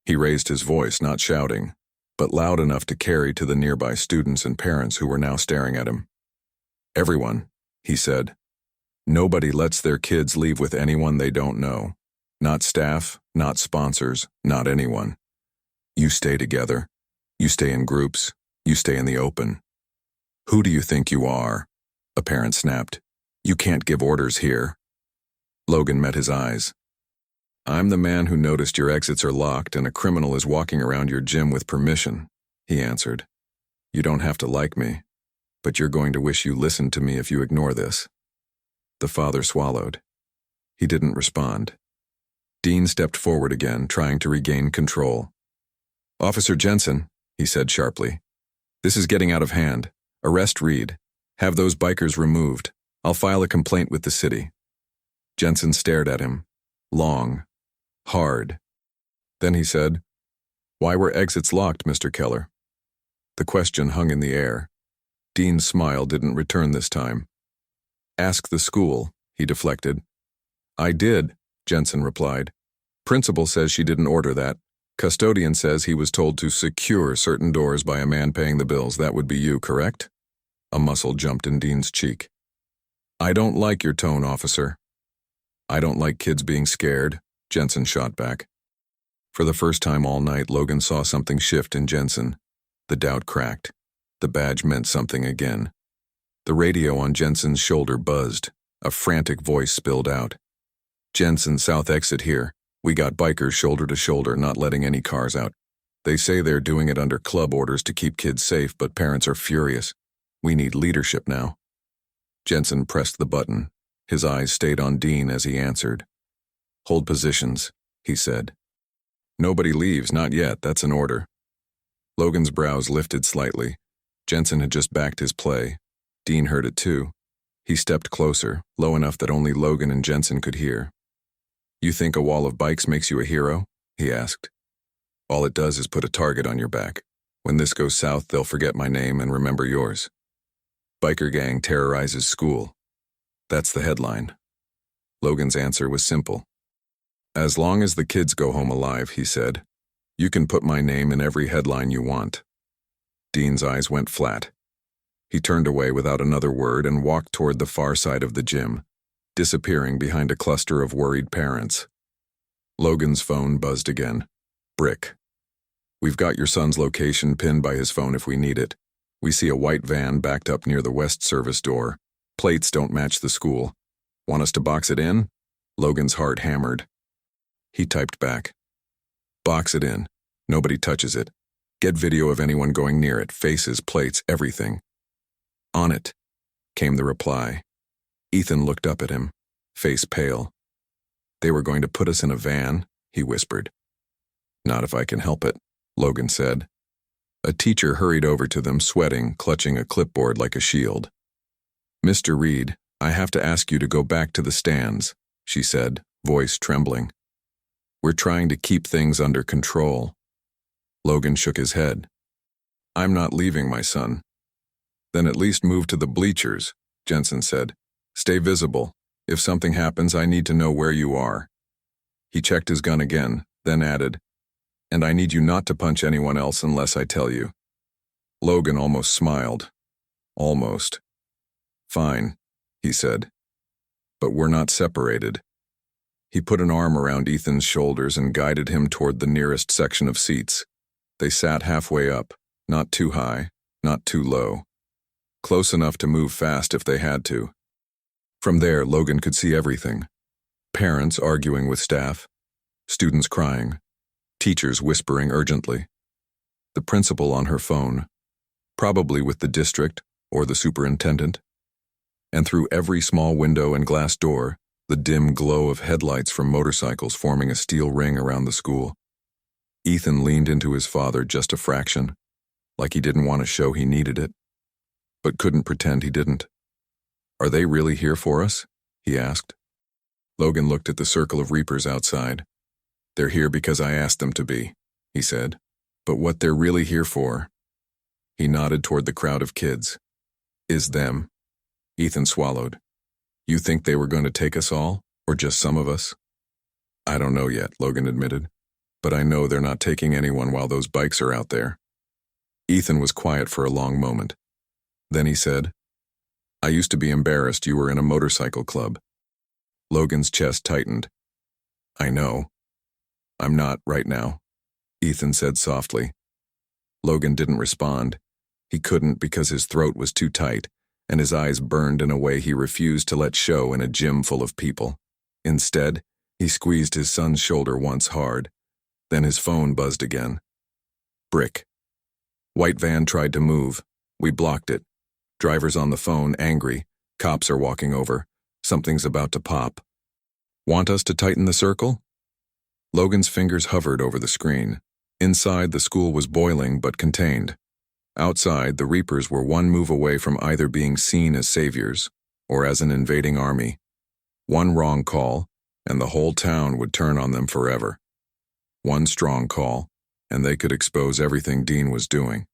He raised his voice, not shouting, but loud enough to carry to the nearby students and parents who were now staring at him. "Everyone," he said. "Nobody lets their kids leave with anyone they don't know. Not staff, not sponsors, not anyone. You stay together. You stay in groups. You stay in the open." "Who do you think you are?" a parent snapped. "You can't give orders here." Logan met his eyes. "I'm the man who noticed your exits are locked and a criminal is walking around your gym with permission," he answered. "You don't have to like me, but you're going to wish you listened to me if you ignore this." The father swallowed. He didn't respond. Dean stepped forward again, trying to regain control. "Officer Jensen," he said sharply. "This is getting out of hand. Arrest Reed. Have those bikers removed. I'll file a complaint with the city." Jensen stared at him. Long. Hard. Then he said, "Why were exits locked, Mr. Keller?" The question hung in the air. Dean's smile didn't return this time. "Ask the school," he deflected. "I did," Jensen replied. "Principal says she didn't order that. Custodian says he was told to secure certain doors by a man paying the bills. That would be you, correct?" A muscle jumped in Dean's cheek. "I don't like your tone, officer." "I don't like kids being scared," Jensen shot back. For the first time all night, Logan saw something shift in Jensen. The doubt cracked. The badge meant something again. The radio on Jensen's shoulder buzzed, A frantic voice spilled out. Jensen, south exit here. We got bikers shoulder to shoulder, not letting any cars out. They say they're doing it under club orders to keep kids safe, but parents are furious. We need leadership now. Jensen pressed the button. His eyes stayed on Dean as he answered. Hold positions, he said. Nobody leaves, not yet, that's an order. Logan's brows lifted slightly. Jensen had just backed his play. Dean heard it too. He stepped closer, low enough that only Logan and Jensen could hear. You think a wall of bikes makes you a hero? He asked. All it does is put a target on your back. When this goes south, they'll forget my name and remember yours. Biker gang terrorizes school. That's the headline. Logan's answer was simple. As long as the kids go home alive, he said, you can put my name in every headline you want. Dean's eyes went flat. He turned away without another word and walked toward the far side of the gym, disappearing behind a cluster of worried parents. Logan's phone buzzed again. Brick. We've got your son's location pinned by his phone if we need it. We see a white van backed up near the west service door. Plates don't match the school. Want us to box it in? Logan's heart hammered. He typed back. Box it in. Nobody touches it. Get video of anyone going near it, faces, plates, everything. On it, came the reply. Ethan looked up at him, face pale. They were going to put us in a van, he whispered. Not if I can help it, Logan said. A teacher hurried over to them, sweating, clutching a clipboard like a shield. Mr. Reed, I have to ask you to go back to the stands, she said, voice trembling. We're trying to keep things under control. Logan shook his head. I'm not leaving, my son. Then at least move to the bleachers, Jensen said. Stay visible. If something happens, I need to know where you are. He checked his gun again, then added, and I need you not to punch anyone else unless I tell you. Logan almost smiled. Almost. Fine, he said. But we're not separated. He put an arm around Ethan's shoulders and guided him toward the nearest section of seats. They sat halfway up, not too high, not too low. Close enough to move fast if they had to. From there, Logan could see everything. Parents arguing with staff, students crying, teachers whispering urgently. The principal on her phone, probably with the district or the superintendent. And through every small window and glass door, the dim glow of headlights from motorcycles forming a steel ring around the school. Ethan leaned into his father just a fraction, like he didn't want to show he needed it, but couldn't pretend he didn't. Are they really here for us? He asked. Logan looked at the circle of reapers outside. They're here because I asked them to be, he said. But what they're really here for, he nodded toward the crowd of kids, is them. Ethan swallowed. You think they were going to take us all, or just some of us? I don't know yet, Logan admitted, but I know they're not taking anyone while those bikes are out there. Ethan was quiet for a long moment. Then he said, I used to be embarrassed you were in a motorcycle club. Logan's chest tightened. I know. I'm not right now, Ethan said softly. Logan didn't respond. He couldn't because his throat was too tight, and his eyes burned in a way he refused to let show in a gym full of people. Instead, he squeezed his son's shoulder once hard. Then his phone buzzed again. Brick. White van tried to move. We blocked it. Driver's on the phone, angry. Cops are walking over. Something's about to pop. Want us to tighten the circle? Logan's fingers hovered over the screen. Inside, the school was boiling but contained. Outside, the Reapers were one move away from either being seen as saviors or as an invading army. One wrong call, and the whole town would turn on them forever. One strong call, and they could expose everything Dean was doing.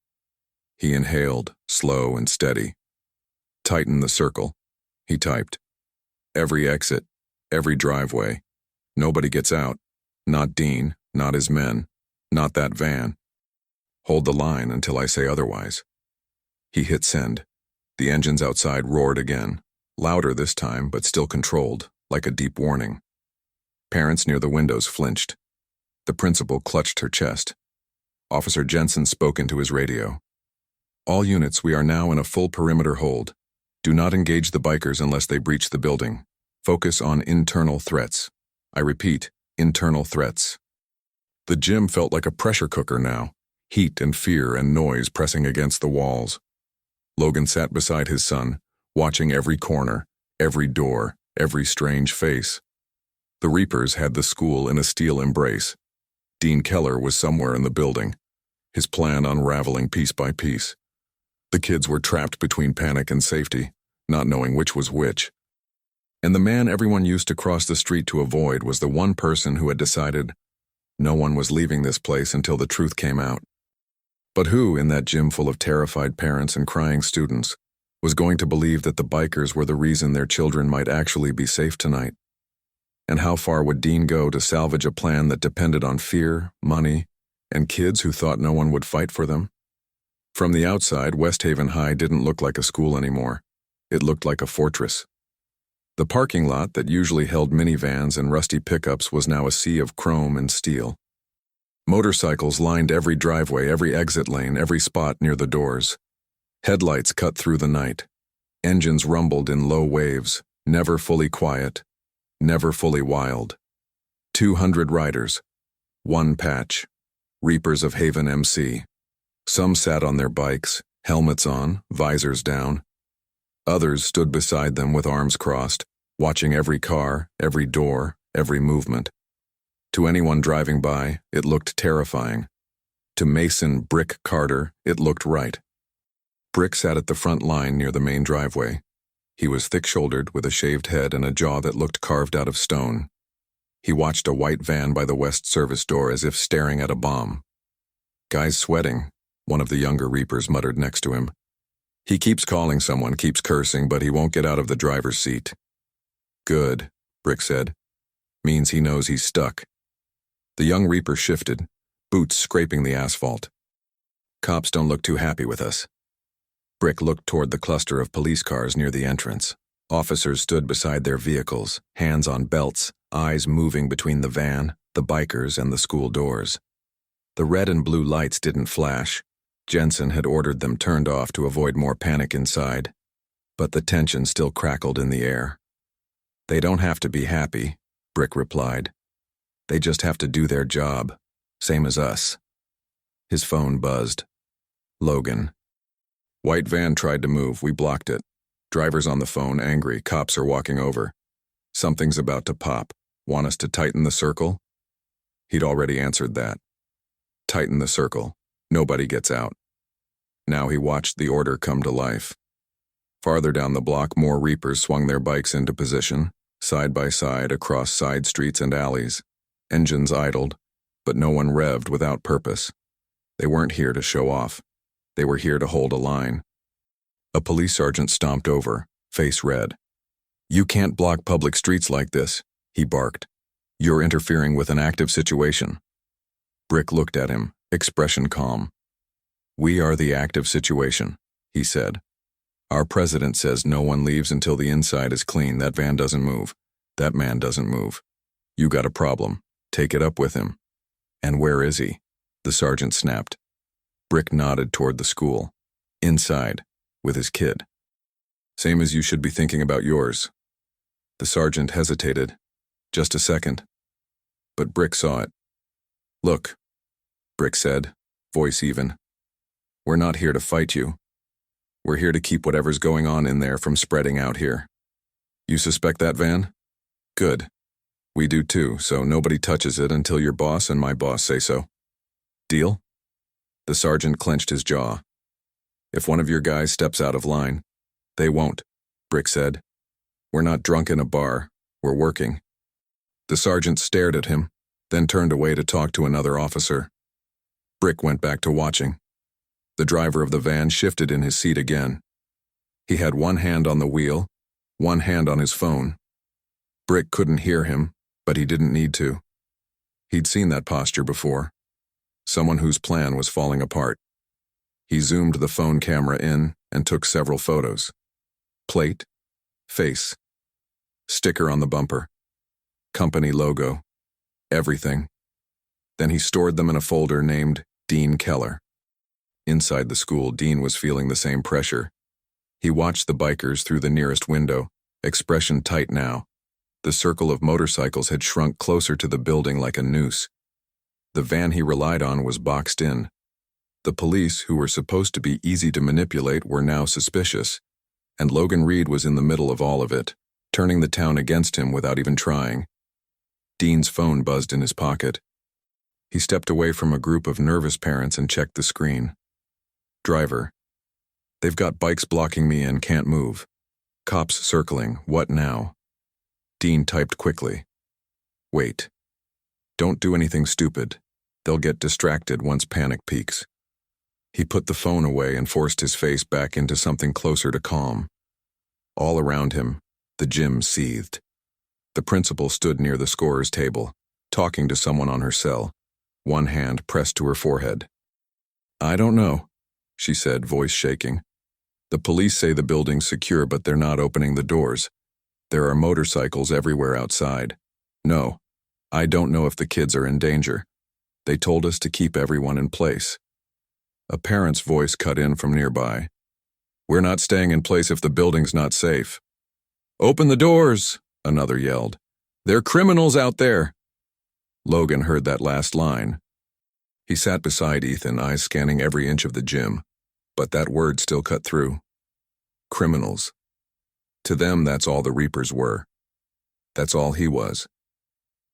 He inhaled, slow and steady. Tighten the circle, he typed. Every exit, every driveway. Nobody gets out. Not Dean, not his men, not that van. Hold the line until I say otherwise. He hit send. The engines outside roared again, louder this time, but still controlled, like a deep warning. Parents near the windows flinched. The principal clutched her chest. Officer Jensen spoke into his radio. All units, we are now in a full perimeter hold. Do not engage the bikers unless they breach the building. Focus on internal threats. I repeat, internal threats. The gym felt like a pressure cooker now, heat and fear and noise pressing against the walls. Logan sat beside his son, watching every corner, every door, every strange face. The Reapers had the school in a steel embrace. Dean Keller was somewhere in the building, his plan unraveling piece by piece. The kids were trapped between panic and safety, not knowing which was which. And the man everyone used to cross the street to avoid was the one person who had decided no one was leaving this place until the truth came out. But who, in that gym full of terrified parents and crying students, was going to believe that the bikers were the reason their children might actually be safe tonight? And how far would Dean go to salvage a plan that depended on fear, money, and kids who thought no one would fight for them? From the outside, West Haven High didn't look like a school anymore. It looked like a fortress. The parking lot that usually held minivans and rusty pickups was now a sea of chrome and steel. Motorcycles lined every driveway, every exit lane, every spot near the doors. Headlights cut through the night. Engines rumbled in low waves, never fully quiet, never fully wild. 200 riders. One patch. Reapers of Haven MC. Some sat on their bikes, helmets on, visors down. Others stood beside them with arms crossed, watching every car, every door, every movement. To anyone driving by, it looked terrifying. To Mason "Brick" Carter, it looked right. Brick sat at the front line near the main driveway. He was thick-shouldered with a shaved head and a jaw that looked carved out of stone. He watched a white van by the west service door as if staring at a bomb. "Guy's sweating," one of the younger Reapers muttered next to him. "He keeps calling someone, keeps cursing, but he won't get out of the driver's seat." "Good," Brick said. "Means he knows he's stuck." The young Reaper shifted, boots scraping the asphalt. "Cops don't look too happy with us." Brick looked toward the cluster of police cars near the entrance. Officers stood beside their vehicles, hands on belts, eyes moving between the van, the bikers, and the school doors. The red and blue lights didn't flash. Jensen had ordered them turned off to avoid more panic inside. But the tension still crackled in the air. "They don't have to be happy," Brick replied. "They just have to do their job, same as us." His phone buzzed. Logan. "White van tried to move, we blocked it. Driver's on the phone, angry, cops are walking over. Something's about to pop. Want us to tighten the circle?" He'd already answered that. Tighten the circle. Nobody gets out. Now he watched the order come to life. Farther down the block, more Reapers swung their bikes into position, side by side across side streets and alleys. Engines idled, but no one revved without purpose. They weren't here to show off. They were here to hold a line. A police sergeant stomped over, face red. "You can't block public streets like this," he barked. "You're interfering with an active situation." Brick looked at him, expression calm. "We are the active situation," he said. "Our president says no one leaves until the inside is clean. That van doesn't move. That man doesn't move. You got a problem. Take it up with him." "And where is he?" the sergeant snapped. Brick nodded toward the school. "Inside, with his kid." "Same as you should be thinking about yours." The sergeant hesitated. Just a second. But Brick saw it. "Look," Brick said, voice even. "We're not here to fight you. We're here to keep whatever's going on in there from spreading out here. You suspect that van? Good. We do too, so nobody touches it until your boss and my boss say so. Deal?" The sergeant clenched his jaw. "If one of your guys steps out of line—" "They won't," Brick said. "We're not drunk in a bar. We're working." The sergeant stared at him, then turned away to talk to another officer. Brick went back to watching. The driver of the van shifted in his seat again. He had one hand on the wheel, one hand on his phone. Brick couldn't hear him, but he didn't need to. He'd seen that posture before. Someone whose plan was falling apart. He zoomed the phone camera in and took several photos. Plate, face, sticker on the bumper, company logo, everything. Then he stored them in a folder named Dean Keller. Inside the school, Dean was feeling the same pressure. He watched the bikers through the nearest window, expression tight now. The circle of motorcycles had shrunk closer to the building like a noose. The van he relied on was boxed in. The police, who were supposed to be easy to manipulate, were now suspicious, and Logan Reed was in the middle of all of it, turning the town against him without even trying. Dean's phone buzzed in his pocket. He stepped away from a group of nervous parents and checked the screen. Driver. They've got bikes blocking me and can't move. Cops circling. What now? Dean typed quickly. Wait. Don't do anything stupid. They'll get distracted once panic peaks. He put the phone away and forced his face back into something closer to calm. All around him, the gym seethed. The principal stood near the scorer's table, talking to someone on her cell, one hand pressed to her forehead. I don't know, she said, voice shaking. The police say the building's secure, but they're not opening the doors. There are motorcycles everywhere outside. No, I don't know if the kids are in danger. They told us to keep everyone in place. A parent's voice cut in from nearby. We're not staying in place if the building's not safe. Open the doors, another yelled. They're criminals out there. Logan heard that last line. He sat beside Ethan, eyes scanning every inch of the gym, but that word still cut through. Criminals. To them, that's all the Reapers were. That's all he was.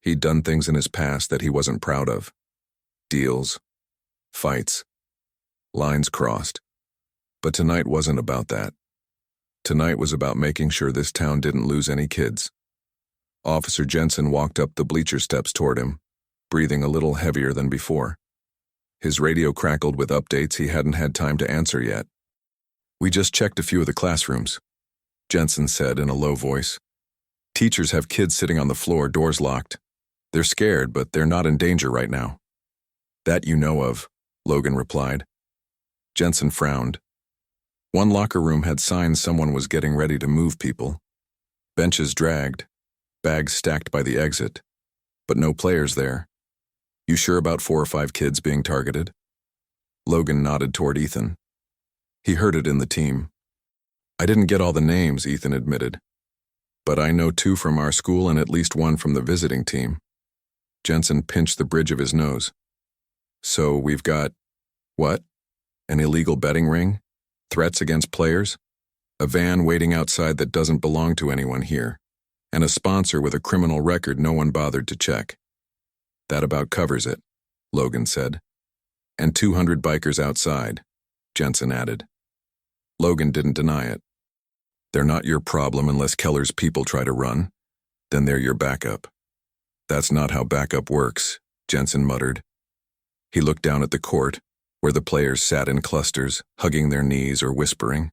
He'd done things in his past that he wasn't proud of. Deals. Fights. Lines crossed. But tonight wasn't about that. Tonight was about making sure this town didn't lose any kids. Officer Jensen walked up the bleacher steps toward him, breathing a little heavier than before. His radio crackled with updates he hadn't had time to answer yet. We just checked a few of the classrooms, Jensen said in a low voice. Teachers have kids sitting on the floor, doors locked. They're scared, but they're not in danger right now. That you know of, Logan replied. Jensen frowned. One locker room had signs someone was getting ready to move people. Benches dragged, bags stacked by the exit, but no players there. You sure about 4 or 5 kids being targeted? Logan nodded toward Ethan. He heard it in the team. I didn't get all the names, Ethan admitted. But I know 2 from our school and at least 1 from the visiting team. Jensen pinched the bridge of his nose. So we've got, what? An illegal betting ring? Threats against players? A van waiting outside that doesn't belong to anyone here? And a sponsor with a criminal record no one bothered to check. That about covers it, Logan said. And 200 bikers outside, Jensen added. Logan didn't deny it. They're not your problem unless Keller's people try to run. Then they're your backup. That's not how backup works, Jensen muttered. He looked down at the court, where the players sat in clusters, hugging their knees or whispering.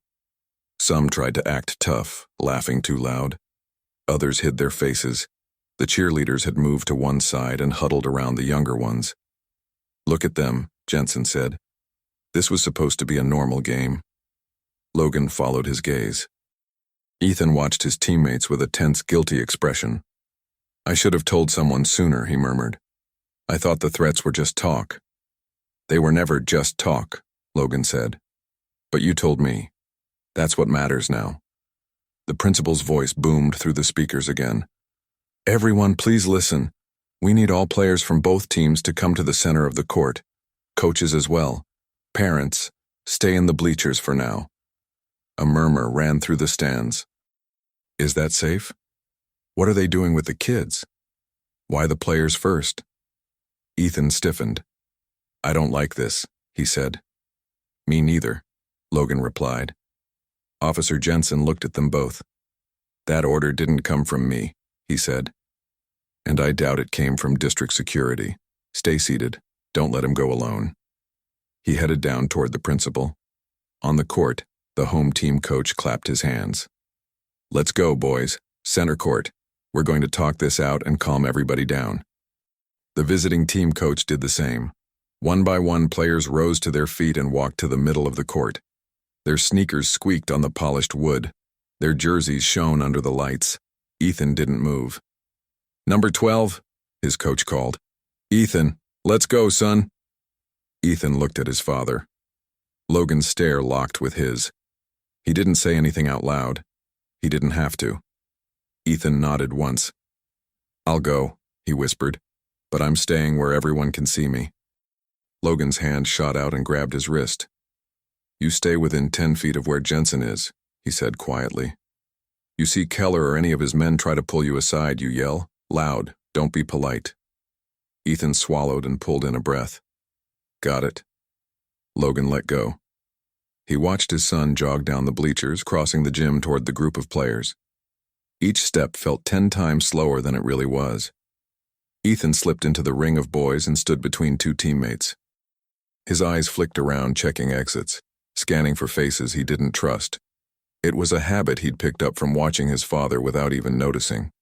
Some tried to act tough, laughing too loud. Others hid their faces. The cheerleaders had moved to one side and huddled around the younger ones. Look at them, Jensen said. This was supposed to be a normal game. Logan followed his gaze. Ethan watched his teammates with a tense, guilty expression. I should have told someone sooner, he murmured. I thought the threats were just talk. They were never just talk, Logan said. But you told me. That's what matters now. The principal's voice boomed through the speakers again. Everyone, please listen. We need all players from both teams to come to the center of the court. Coaches as well. Parents, stay in the bleachers for now. A murmur ran through the stands. Is that safe? What are they doing with the kids? Why the players first? Ethan stiffened. I don't like this, he said. Me neither, Logan replied. Officer Jensen looked at them both. That order didn't come from me, he said. And I doubt it came from district security. Stay seated. Don't let him go alone. He headed down toward the principal. On the court, the home team coach clapped his hands. Let's go, boys. Center court. We're going to talk this out and calm everybody down. The visiting team coach did the same. One by one, players rose to their feet and walked to the middle of the court. Their sneakers squeaked on the polished wood. Their jerseys shone under the lights. Ethan didn't move. Number 12, his coach called. Ethan, let's go, son. Ethan looked at his father. Logan's stare locked with his. He didn't say anything out loud. He didn't have to. Ethan nodded once. "I'll go," he whispered, "but I'm staying where everyone can see me." Logan's hand shot out and grabbed his wrist. "You stay within 10 feet of where Jensen is," he said quietly. "You see Keller or any of his men try to pull you aside, you yell. Loud, don't be polite." Ethan swallowed and pulled in a breath. "Got it." Logan let go. He watched his son jog down the bleachers, crossing the gym toward the group of players. Each step felt 10 times slower than it really was. Ethan slipped into the ring of boys and stood between two teammates. His eyes flicked around, checking exits, scanning for faces he didn't trust. It was a habit he'd picked up from watching his father without even noticing.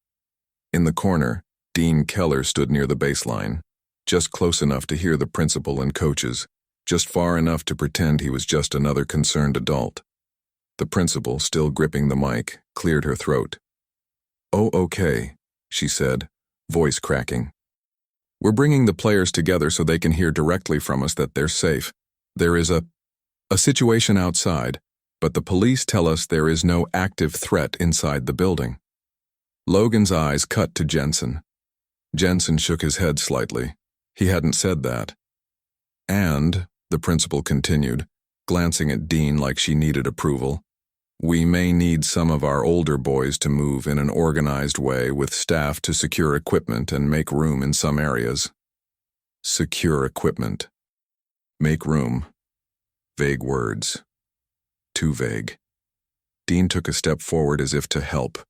In the corner, Dean Keller stood near the baseline, just close enough to hear the principal and coaches, just far enough to pretend he was just another concerned adult. The principal, still gripping the mic, cleared her throat. "Oh, okay," she said, voice cracking. "We're bringing the players together so they can hear directly from us that they're safe. There is a situation outside, but the police tell us there is no active threat inside the building." Logan's eyes cut to Jensen. Jensen shook his head slightly. He hadn't said that. "And," the principal continued, glancing at Dean like she needed approval, "we may need some of our older boys to move in an organized way with staff to secure equipment and make room in some areas." Secure equipment. Make room. Vague words. Too vague. Dean took a step forward as if to help.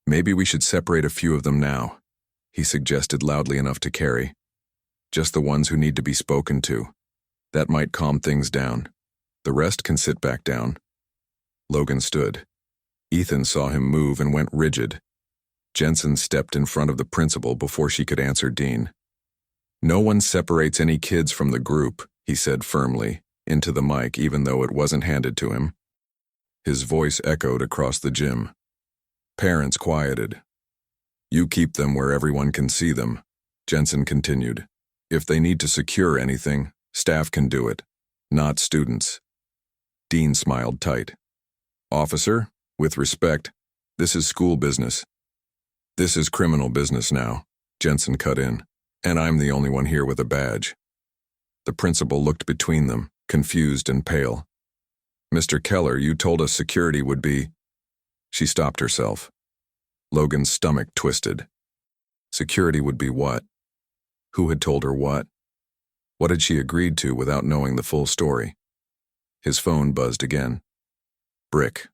"Maybe we should separate a few of them now," he suggested loudly enough to carry. "Just the ones who need to be spoken to. That might calm things down. The rest can sit back down." Logan stood. Ethan saw him move and went rigid. Jensen stepped in front of the principal before she could answer Dean. "No one separates any kids from the group," he said firmly, into the mic even though it wasn't handed to him. His voice echoed across the gym. Parents quieted. "You keep them where everyone can see them," Jensen continued. "If they need to secure anything, staff can do it, not students." Dean smiled tight. "Officer, with respect, this is school business." "This is criminal business now," Jensen cut in, "and I'm the only one here with a badge." The principal looked between them, confused and pale. "Mr. Keller, you told us security would be—" She stopped herself. Logan's stomach twisted. Security would be what? Who had told her what? What had she agreed to without knowing the full story? His phone buzzed again. Brick.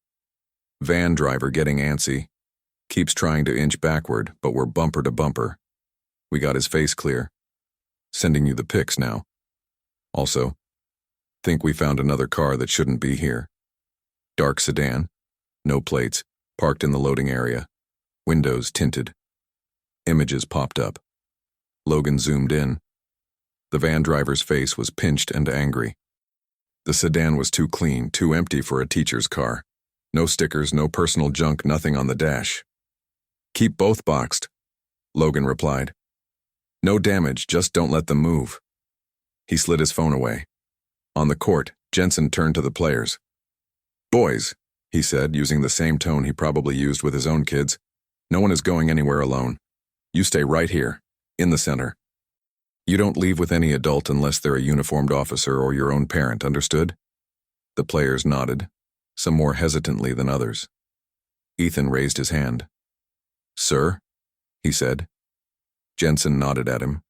"Van driver getting antsy. Keeps trying to inch backward, but we're bumper to bumper. We got his face clear. Sending you the pics now. Also, think we found another car that shouldn't be here. Dark sedan. No plates. Parked in the loading area. Windows tinted." Images popped up. Logan zoomed in. The van driver's face was pinched and angry. The sedan was too clean, too empty for a teacher's car. No stickers, no personal junk, nothing on the dash. "Keep both boxed," Logan replied. "No damage, just don't let them move." He slid his phone away. On the court, Jensen turned to the players. "Boys," he said, using the same tone he probably used with his own kids, "no one is going anywhere alone. You stay right here, in the center. You don't leave with any adult unless they're a uniformed officer or your own parent, understood?" The players nodded, some more hesitantly than others. Ethan raised his hand. "Sir?" he said. Jensen nodded at him.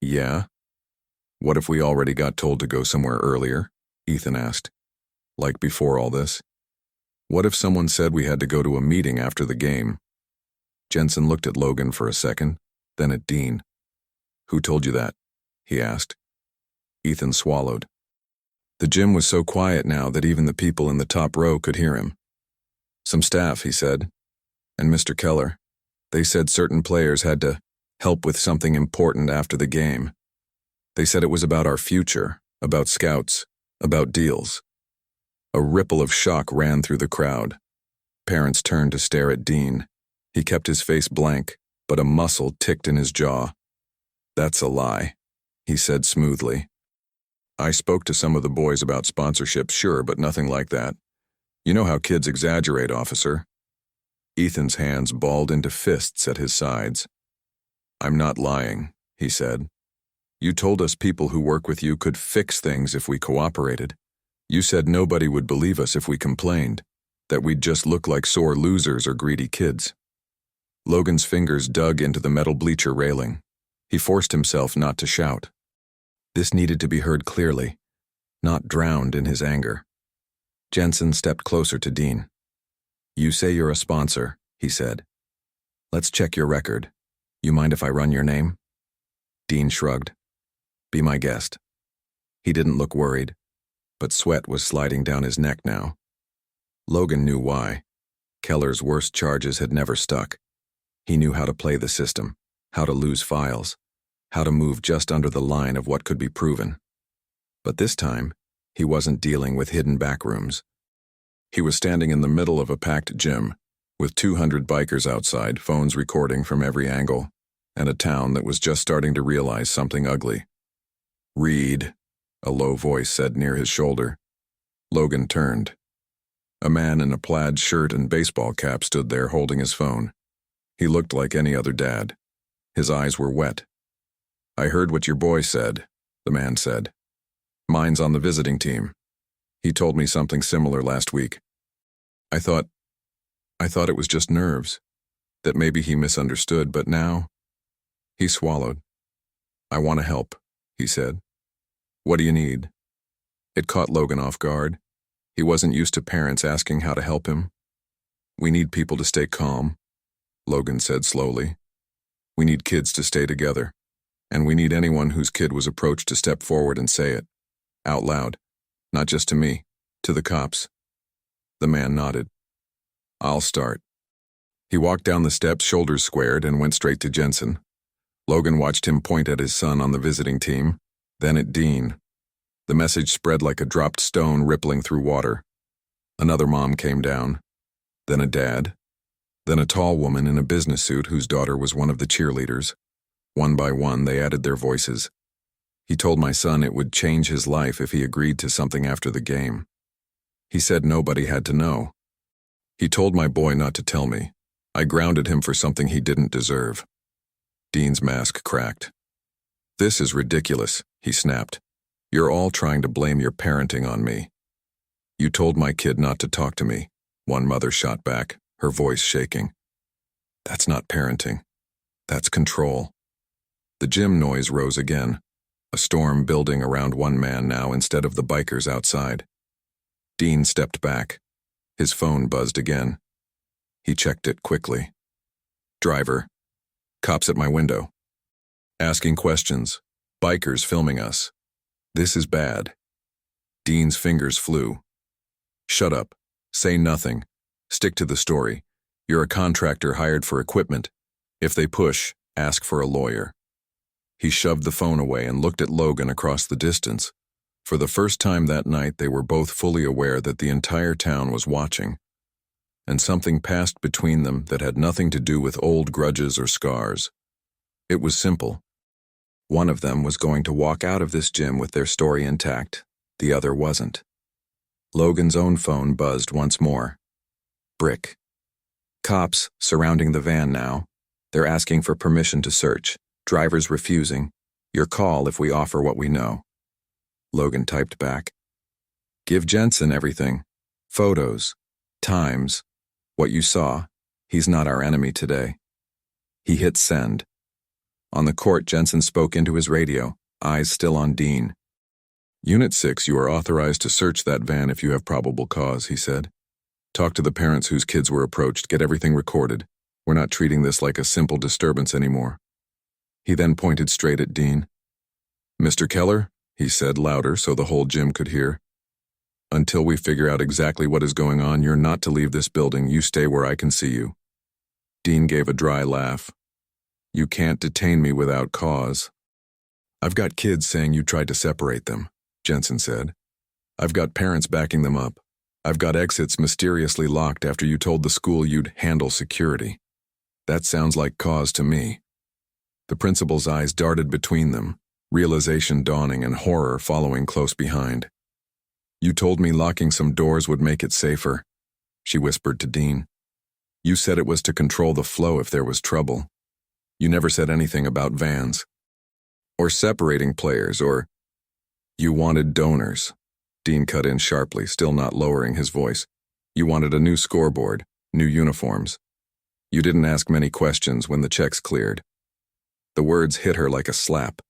"Yeah?" "What if we already got told to go somewhere earlier?" Ethan asked. "Like before all this? What if someone said we had to go to a meeting after the game?" Jensen looked at Logan for a second, then at Dean. "Who told you that?" he asked. Ethan swallowed. The gym was so quiet now that even the people in the top row could hear him. "Some staff," he said. "And Mr. Keller. They said certain players had to help with something important after the game. They said it was about our future, about scouts, about deals." A ripple of shock ran through the crowd. Parents turned to stare at Dean. He kept his face blank, but a muscle ticked in his jaw. "That's a lie," he said smoothly. "I spoke to some of the boys about sponsorship, sure, but nothing like that. You know how kids exaggerate, officer. Ethan's hands balled into fists at his sides. I'm not lying, he said. You told us people who work with you could fix things if we cooperated. You said nobody would believe us if we complained, that we'd just look like sore losers or greedy kids. Logan's fingers dug into the metal bleacher railing. He forced himself not to shout. This needed to be heard clearly, not drowned in his anger. Jensen stepped closer to Dean. You say you're a sponsor, he said. Let's check your record. You mind if I run your name? Dean shrugged. Be my guest. He didn't look worried, but sweat was sliding down his neck now. Logan knew why. Keller's worst charges had never stuck. He knew how to play the system, how to lose files, how to move just under the line of what could be proven. But this time, he wasn't dealing with hidden backrooms. He was standing in the middle of a packed gym, with 200 bikers outside, phones recording from every angle, and a town that was just starting to realize something ugly. Reed, a low voice said near his shoulder. Logan turned. A man in a plaid shirt and baseball cap stood there holding his phone. He looked like any other dad. His eyes were wet. I heard what your boy said, the man said. Mine's on the visiting team. He told me something similar last week. I thought it was just nerves, that maybe he misunderstood, but now... He swallowed. I want to help, he said. What do you need? It caught Logan off guard. He wasn't used to parents asking how to help him. We need people to stay calm, Logan said slowly. We need kids to stay together, and we need anyone whose kid was approached to step forward and say it, out loud. Not just to me, to the cops. The man nodded. I'll start. He walked down the steps, shoulders squared, and went straight to Jensen. Logan watched him point at his son on the visiting team, then at Dean. The message spread like a dropped stone rippling through water. Another mom came down, then a dad, then a tall woman in a business suit whose daughter was one of the cheerleaders. One by one, they added their voices. He told my son it would change his life if he agreed to something after the game. He said nobody had to know. He told my boy not to tell me. I grounded him for something he didn't deserve. Dean's mask cracked. This is ridiculous, he snapped. You're all trying to blame your parenting on me. You told my kid not to talk to me, one mother shot back, her voice shaking. That's not parenting. That's control. The gym noise rose again. A storm building around one man now instead of the bikers outside. Dean stepped back. His phone buzzed again. He checked it quickly. Driver. Cops at my window. Asking questions. Bikers filming us. This is bad. Dean's fingers flew. Shut up. Say nothing. Stick to the story. You're a contractor hired for equipment. If they push, ask for a lawyer. He shoved the phone away and looked at Logan across the distance. For the first time that night, they were both fully aware that the entire town was watching. And something passed between them that had nothing to do with old grudges or scars. It was simple. One of them was going to walk out of this gym with their story intact. The other wasn't. Logan's own phone buzzed once more. Brick. Cops surrounding the van now. They're asking for permission to search. Drivers refusing. Your call if we offer what we know. Logan typed back. Give Jensen everything. Photos. Times. What you saw. He's not our enemy today. He hit send. On the court, Jensen spoke into his radio, eyes still on Dean. Unit 6, you are authorized to search that van if you have probable cause, he said. Talk to the parents whose kids were approached, get everything recorded. We're not treating this like a simple disturbance anymore. He then pointed straight at Dean. Mr. Keller, he said louder so the whole gym could hear. Until we figure out exactly what is going on, you're not to leave this building. You stay where I can see you. Dean gave a dry laugh. You can't detain me without cause. I've got kids saying you tried to separate them, Jensen said. I've got parents backing them up. I've got exits mysteriously locked after you told the school you'd handle security. That sounds like cause to me. The principal's eyes darted between them, realization dawning and horror following close behind. You told me locking some doors would make it safer. she whispered to Dean. "You said it was to control the flow if there was trouble. You never said anything about vans. Or separating players, or—" "You wanted donors," Dean cut in sharply, still not lowering his voice. "You wanted a new scoreboard, new uniforms. You didn't ask many questions when the checks cleared." The words hit her like a slap.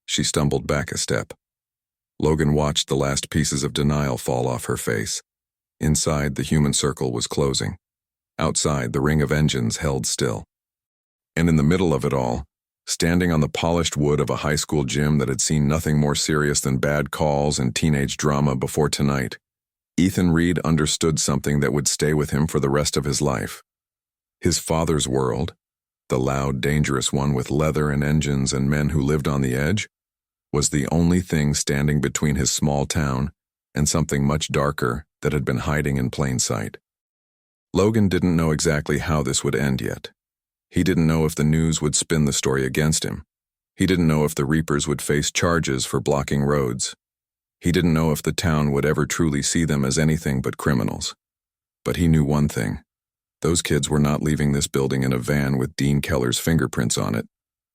She stumbled back a step. Logan watched the last pieces of denial fall off her face. Inside, the human circle was closing. Outside, the ring of engines held still. And in the middle of it all, standing on the polished wood of a high school gym that had seen nothing more serious than bad calls and teenage drama before tonight, Ethan Reed understood something that would stay with him for the rest of his life. His father's world, the loud, dangerous one with leather and engines and men who lived on the edge, was the only thing standing between his small town and something much darker that had been hiding in plain sight. Logan didn't know exactly how this would end yet. He didn't know if the news would spin the story against him. He didn't know if the Reapers would face charges for blocking roads. He didn't know if the town would ever truly see them as anything but criminals. But he knew one thing. Those kids were not leaving this building in a van with Dean Keller's fingerprints on it.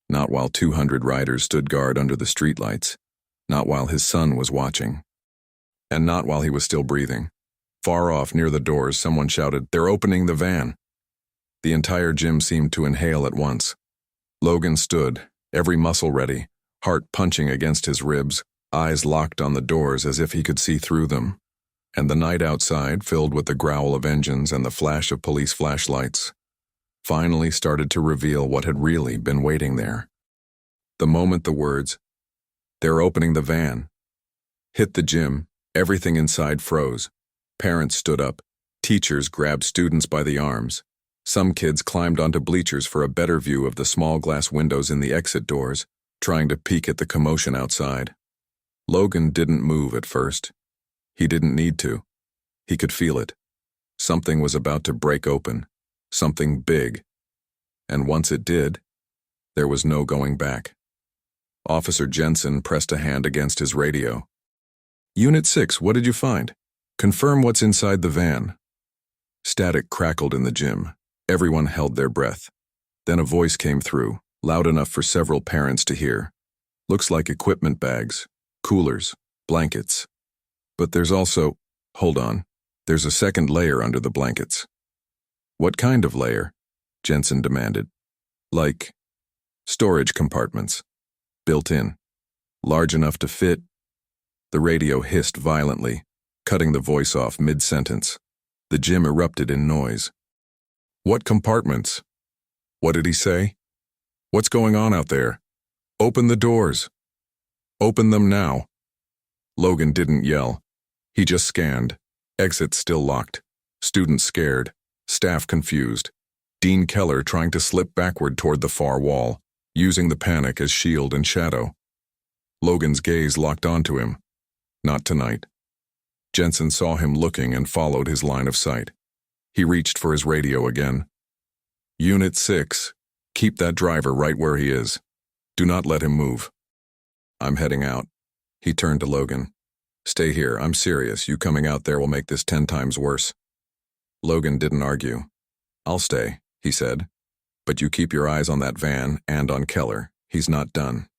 Not while 200 riders stood guard under the streetlights. Not while his son was watching. And not while he was still breathing. Far off, near the doors, someone shouted, "They're opening the van." The entire gym seemed to inhale at once. Logan stood, every muscle ready, heart punching against his ribs, eyes locked on the doors as if he could see through them. And the night outside, filled with the growl of engines and the flash of police flashlights, finally started to reveal what had really been waiting there. The moment the words, "They're opening the van," hit the gym, everything inside froze. Parents stood up. Teachers grabbed students by the arms. Some kids climbed onto bleachers for a better view of the small glass windows in the exit doors, trying to peek at the commotion outside. Logan didn't move at first. He didn't need to. He could feel it. Something was about to break open. Something big. And once it did, there was no going back. Officer Jensen pressed a hand against his radio. "Unit 6, what did you find? Confirm what's inside the van." Static crackled in the gym. Everyone held their breath. Then a voice came through, loud enough for several parents to hear. "Looks like equipment bags, coolers, blankets. But there's also— hold on, there's a second layer under the blankets." "What kind of layer?" Jensen demanded. "Like storage compartments. Built in. Large enough to fit—" The radio hissed violently, cutting the voice off mid-sentence. The gym erupted in noise. "What compartments? What did he say? What's going on out there? Open the doors. Open them now." Logan didn't yell. He just scanned. Exits still locked. Students scared. Staff confused. Dean Keller trying to slip backward toward the far wall, using the panic as shield and shadow. Logan's gaze locked onto him. Not tonight. Jensen saw him looking and followed his line of sight. He reached for his radio again. "Unit 6, keep that driver right where he is. Do not let him move." "I'm heading out." He turned to Logan. "Stay here, I'm serious. You coming out there will make this 10 times worse." Logan didn't argue. "I'll stay," he said. "But you keep your eyes on that van and on Keller. He's not done."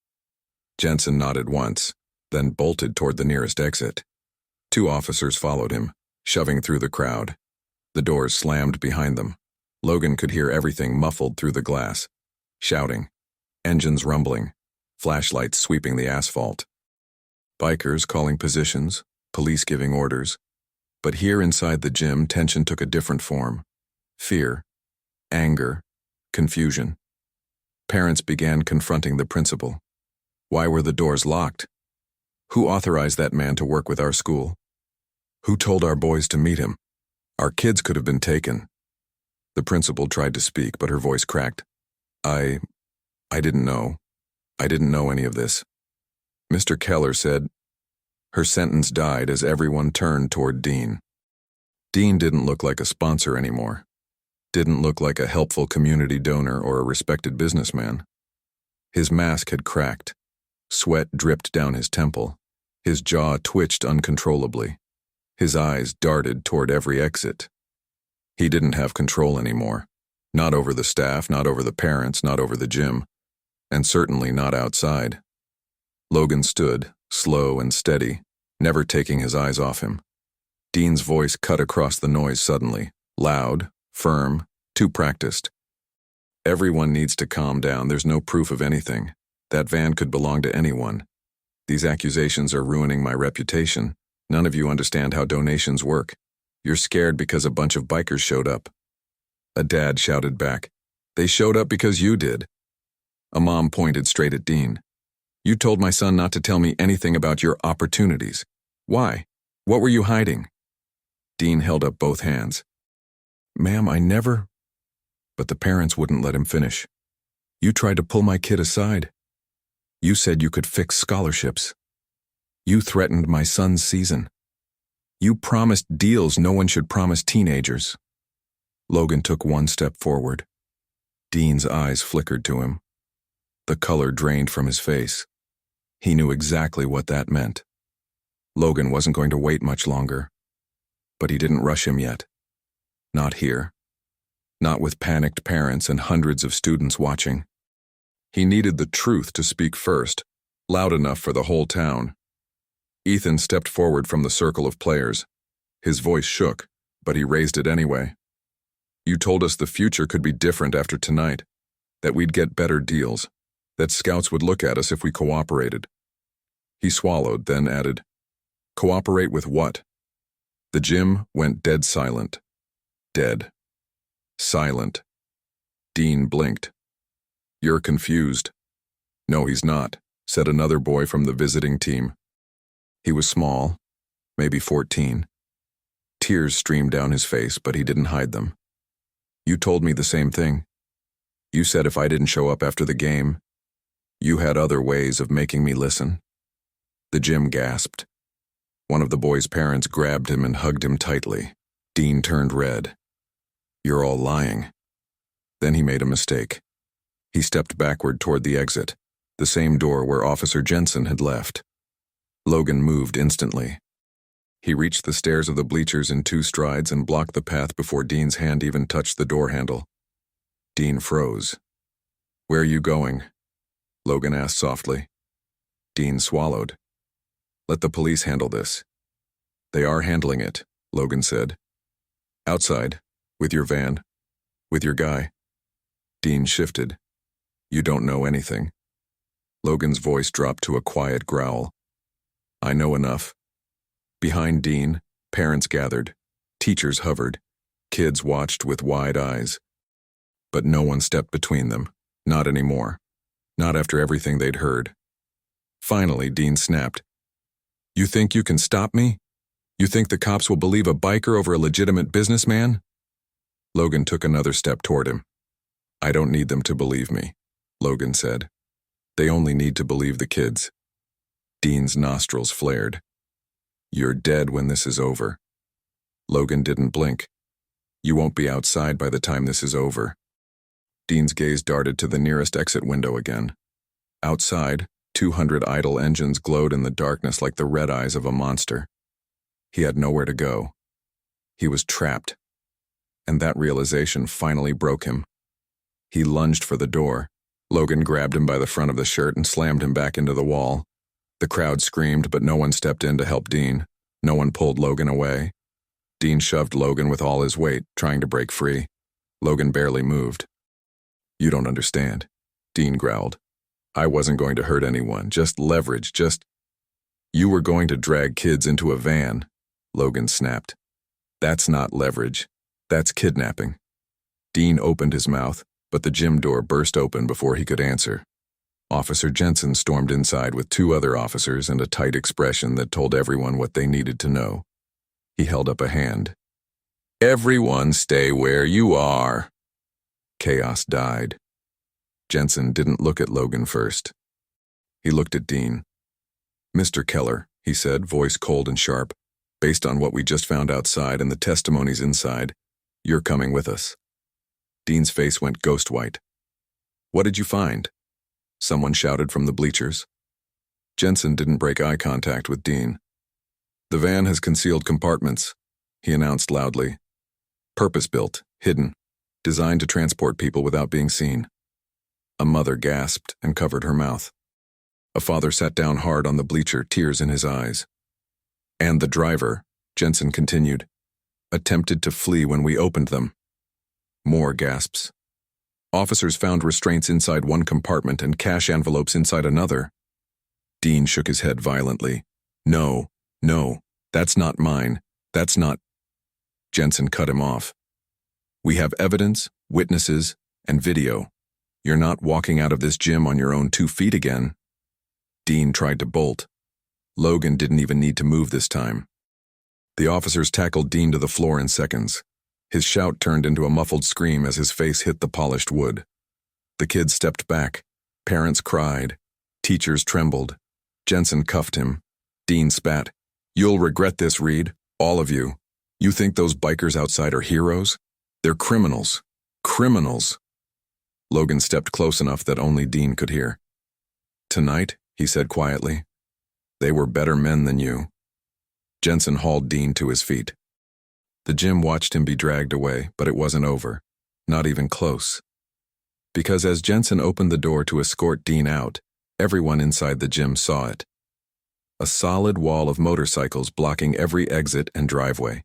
Jensen nodded once, then bolted toward the nearest exit. 2 officers followed him, shoving through the crowd. The doors slammed behind them. Logan could hear everything muffled through the glass. Shouting. Engines rumbling. Flashlights sweeping the asphalt. Bikers calling positions. Police giving orders. But here inside the gym, tension took a different form. Fear. Anger. Confusion. Parents began confronting the principal. Why were the doors locked? Who authorized that man to work with our school? Who told our boys to meet him? Our kids could have been taken. The principal tried to speak, but her voice cracked. I didn't know. I didn't know any of this." Mr. Keller said. Her sentence died as everyone turned toward Dean. Dean didn't look like a sponsor anymore. Didn't look like a helpful community donor or a respected businessman. His mask had cracked. Sweat dripped down his temple. His jaw twitched uncontrollably. His eyes darted toward every exit. He didn't have control anymore. Not over the staff, not over the parents, not over the gym, and certainly not outside. Logan stood, slow and steady, never taking his eyes off him. Dean's voice cut across the noise suddenly, loud, firm, too practiced. Everyone needs to calm down. There's no proof of anything. That van could belong to anyone. These accusations are ruining my reputation. None of you understand how donations work. You're scared because a bunch of bikers showed up. A dad shouted back, "They showed up because you did." A mom pointed straight at Dean. "You told my son not to tell me anything about your opportunities. Why? What were you hiding?" Dean held up both hands. "Ma'am, I never—" But the parents wouldn't let him finish. "You tried to pull my kid aside. You said you could fix scholarships. You threatened my son's season. You promised deals no one should promise teenagers." Logan took one step forward. Dean's eyes flickered to him. The color drained from his face. He knew exactly what that meant. Logan wasn't going to wait much longer. But he didn't rush him yet. Not here. Not with panicked parents and hundreds of students watching. He needed the truth to speak first, loud enough for the whole town. Ethan stepped forward from the circle of players. His voice shook, but he raised it anyway. "You told us the future could be different after tonight, that we'd get better deals, that scouts would look at us if we cooperated." He swallowed, then added, "Cooperate with what?" The gym went dead silent. Dead. Silent. Dean blinked. "You're confused." "No, he's not," said another boy from the visiting team. He was small, maybe 14. Tears streamed down his face, but he didn't hide them. "You told me the same thing. You said if I didn't show up after the game, you had other ways of making me listen." The gym gasped. One of the boy's parents grabbed him and hugged him tightly. Dean turned red. "You're all lying." Then he made a mistake. He stepped backward toward the exit, the same door where Officer Jensen had left. Logan moved instantly. He reached the stairs of the bleachers in 2 strides and blocked the path before Dean's hand even touched the door handle. Dean froze. "Where are you going?" Logan asked softly. Dean swallowed. "Let the police handle this." "They are handling it," Logan said. "Outside, with your van, with your guy." Dean shifted. "You don't know anything." Logan's voice dropped to a quiet growl. "I know enough." Behind Dean, parents gathered, teachers hovered, kids watched with wide eyes. But no one stepped between them, not anymore, not after everything they'd heard. Finally, Dean snapped. "You think you can stop me? You think the cops will believe a biker over a legitimate businessman?" Logan took another step toward him. "I don't need them to believe me," Logan said. "They only need to believe the kids." Dean's nostrils flared. "You're dead when this is over." Logan didn't blink. "You won't be outside by the time this is over." Dean's gaze darted to the nearest exit window again. Outside, 200 idle engines glowed in the darkness like the red eyes of a monster. He had nowhere to go. He was trapped. And that realization finally broke him. He lunged for the door. Logan grabbed him by the front of the shirt and slammed him back into the wall. The crowd screamed, but no one stepped in to help Dean. No one pulled Logan away. Dean shoved Logan with all his weight, trying to break free. Logan barely moved. "You don't understand," Dean growled. "I wasn't going to hurt anyone, just leverage, just—" "You were going to drag kids into a van," Logan snapped. "That's not leverage. That's kidnapping." Dean opened his mouth, but the gym door burst open before he could answer. Officer Jensen stormed inside with 2 other officers and a tight expression that told everyone what they needed to know. He held up a hand. "Everyone stay where you are." Chaos died. Jensen didn't look at Logan first. He looked at Dean. "Mr. Keller," he said, voice cold and sharp, "based on what we just found outside and the testimonies inside, you're coming with us." Dean's face went ghost white. "What did you find?" Someone shouted from the bleachers. Jensen didn't break eye contact with Dean. "The van has concealed compartments," he announced loudly. Purpose-built, hidden, designed to transport people without being seen. A mother gasped and covered her mouth. A father sat down hard on the bleacher, tears in his eyes. And the driver, Jensen continued, attempted to flee when we opened them. More gasps. Officers found restraints inside one compartment and cash envelopes inside another. Dean shook his head violently. No, that's not mine. That's not. Jensen cut him off. We have evidence, witnesses, and video. You're not walking out of this gym on your own 2 feet again. Dean tried to bolt. Logan didn't even need to move this time. The officers tackled Dean to the floor in seconds. His shout turned into a muffled scream as his face hit the polished wood. The kids stepped back. Parents cried. Teachers trembled. Jensen cuffed him. Dean spat. You'll regret this, Reed. All of you. You think those bikers outside are heroes? They're criminals. Criminals. Logan stepped close enough that only Dean could hear. Tonight, he said quietly, they were better men than you. Jensen hauled Dean to his feet. The gym watched him be dragged away, but it wasn't over. Not even close. Because as Jensen opened the door to escort Dean out, everyone inside the gym saw it. A solid wall of motorcycles blocking every exit and driveway.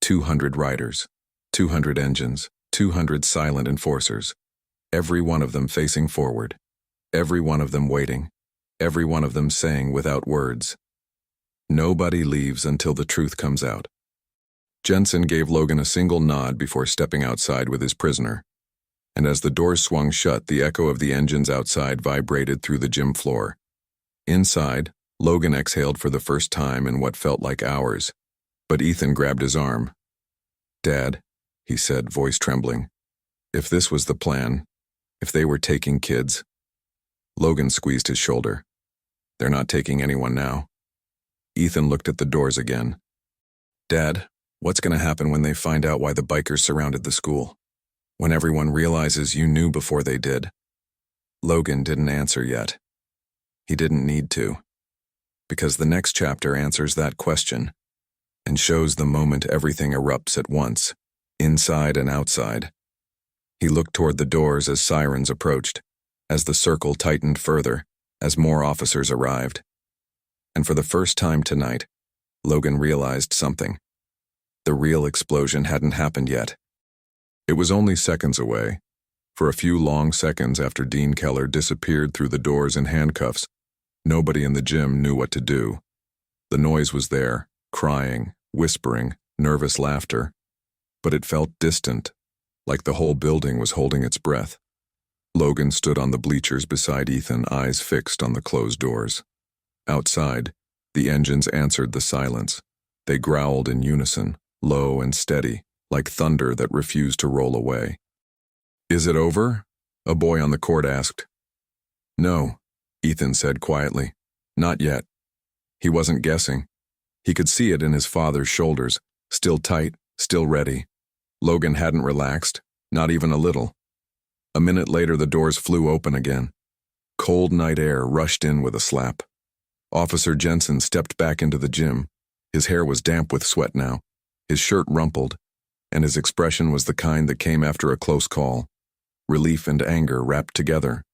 200 riders, 200 engines, 200 silent enforcers. Every one of them facing forward. Every one of them waiting. Every one of them saying without words, nobody leaves until the truth comes out. Jensen gave Logan a single nod before stepping outside with his prisoner. And as the doors swung shut, the echo of the engines outside vibrated through the gym floor. Inside, Logan exhaled for the first time in what felt like hours, but Ethan grabbed his arm. Dad, he said, voice trembling, if this was the plan, if they were taking kids. Logan squeezed his shoulder. They're not taking anyone now. Ethan looked at the doors again. Dad, what's going to happen when they find out why the bikers surrounded the school? When everyone realizes you knew before they did? Logan didn't answer yet. He didn't need to. Because the next chapter answers that question and shows the moment everything erupts at once, inside and outside. He looked toward the doors as sirens approached, as the circle tightened further, as more officers arrived. And for the first time tonight, Logan realized something. The real explosion hadn't happened yet. It was only seconds away. For a few long seconds after Dean Keller disappeared through the doors in handcuffs, nobody in the gym knew what to do. The noise was there, crying, whispering, nervous laughter. But it felt distant, like the whole building was holding its breath. Logan stood on the bleachers beside Ethan, eyes fixed on the closed doors. Outside, the engines answered the silence. They growled in unison, low and steady, like thunder that refused to roll away. Is it over? A boy on the court asked. No, Ethan said quietly. Not yet. He wasn't guessing. He could see it in his father's shoulders, still tight, still ready. Logan hadn't relaxed, not even a little. A minute later, the doors flew open again. Cold night air rushed in with a slap. Officer Jensen stepped back into the gym. His hair was damp with sweat now, his shirt rumpled, and his expression was the kind that came after a close call. Relief and anger wrapped together.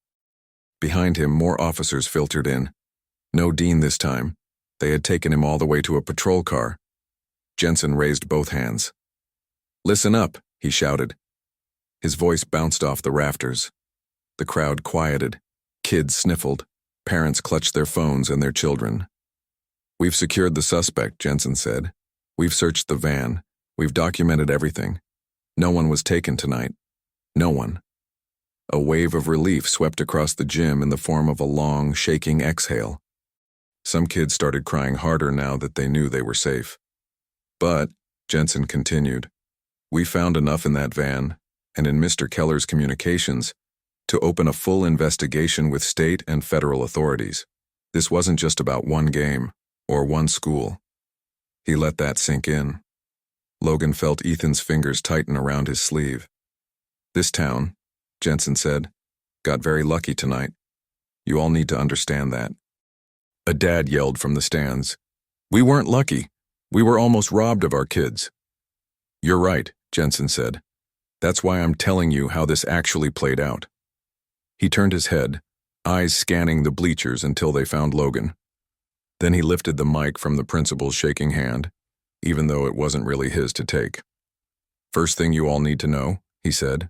Behind him, more officers filtered in. No Dean this time. They had taken him all the way to a patrol car. Jensen raised both hands. Listen up, he shouted. His voice bounced off the rafters. The crowd quieted. Kids sniffled. Parents clutched their phones and their children. We've secured the suspect, Jensen said. We've searched the van. We've documented everything. No one was taken tonight. No one. A wave of relief swept across the gym in the form of a long, shaking exhale. Some kids started crying harder now that they knew they were safe. But, Jensen continued, we found enough in that van, and in Mr. Keller's communications, to open a full investigation with state and federal authorities. This wasn't just about one game, or one school. He let that sink in. Logan felt Ethan's fingers tighten around his sleeve. This town, Jensen said, got very lucky tonight. You all need to understand that. A dad yelled from the stands. We weren't lucky. We were almost robbed of our kids. You're right, Jensen said. That's why I'm telling you how this actually played out. He turned his head, eyes scanning the bleachers until they found Logan. Then he lifted the mic from the principal's shaking hand, even though it wasn't really his to take. First thing you all need to know, he said,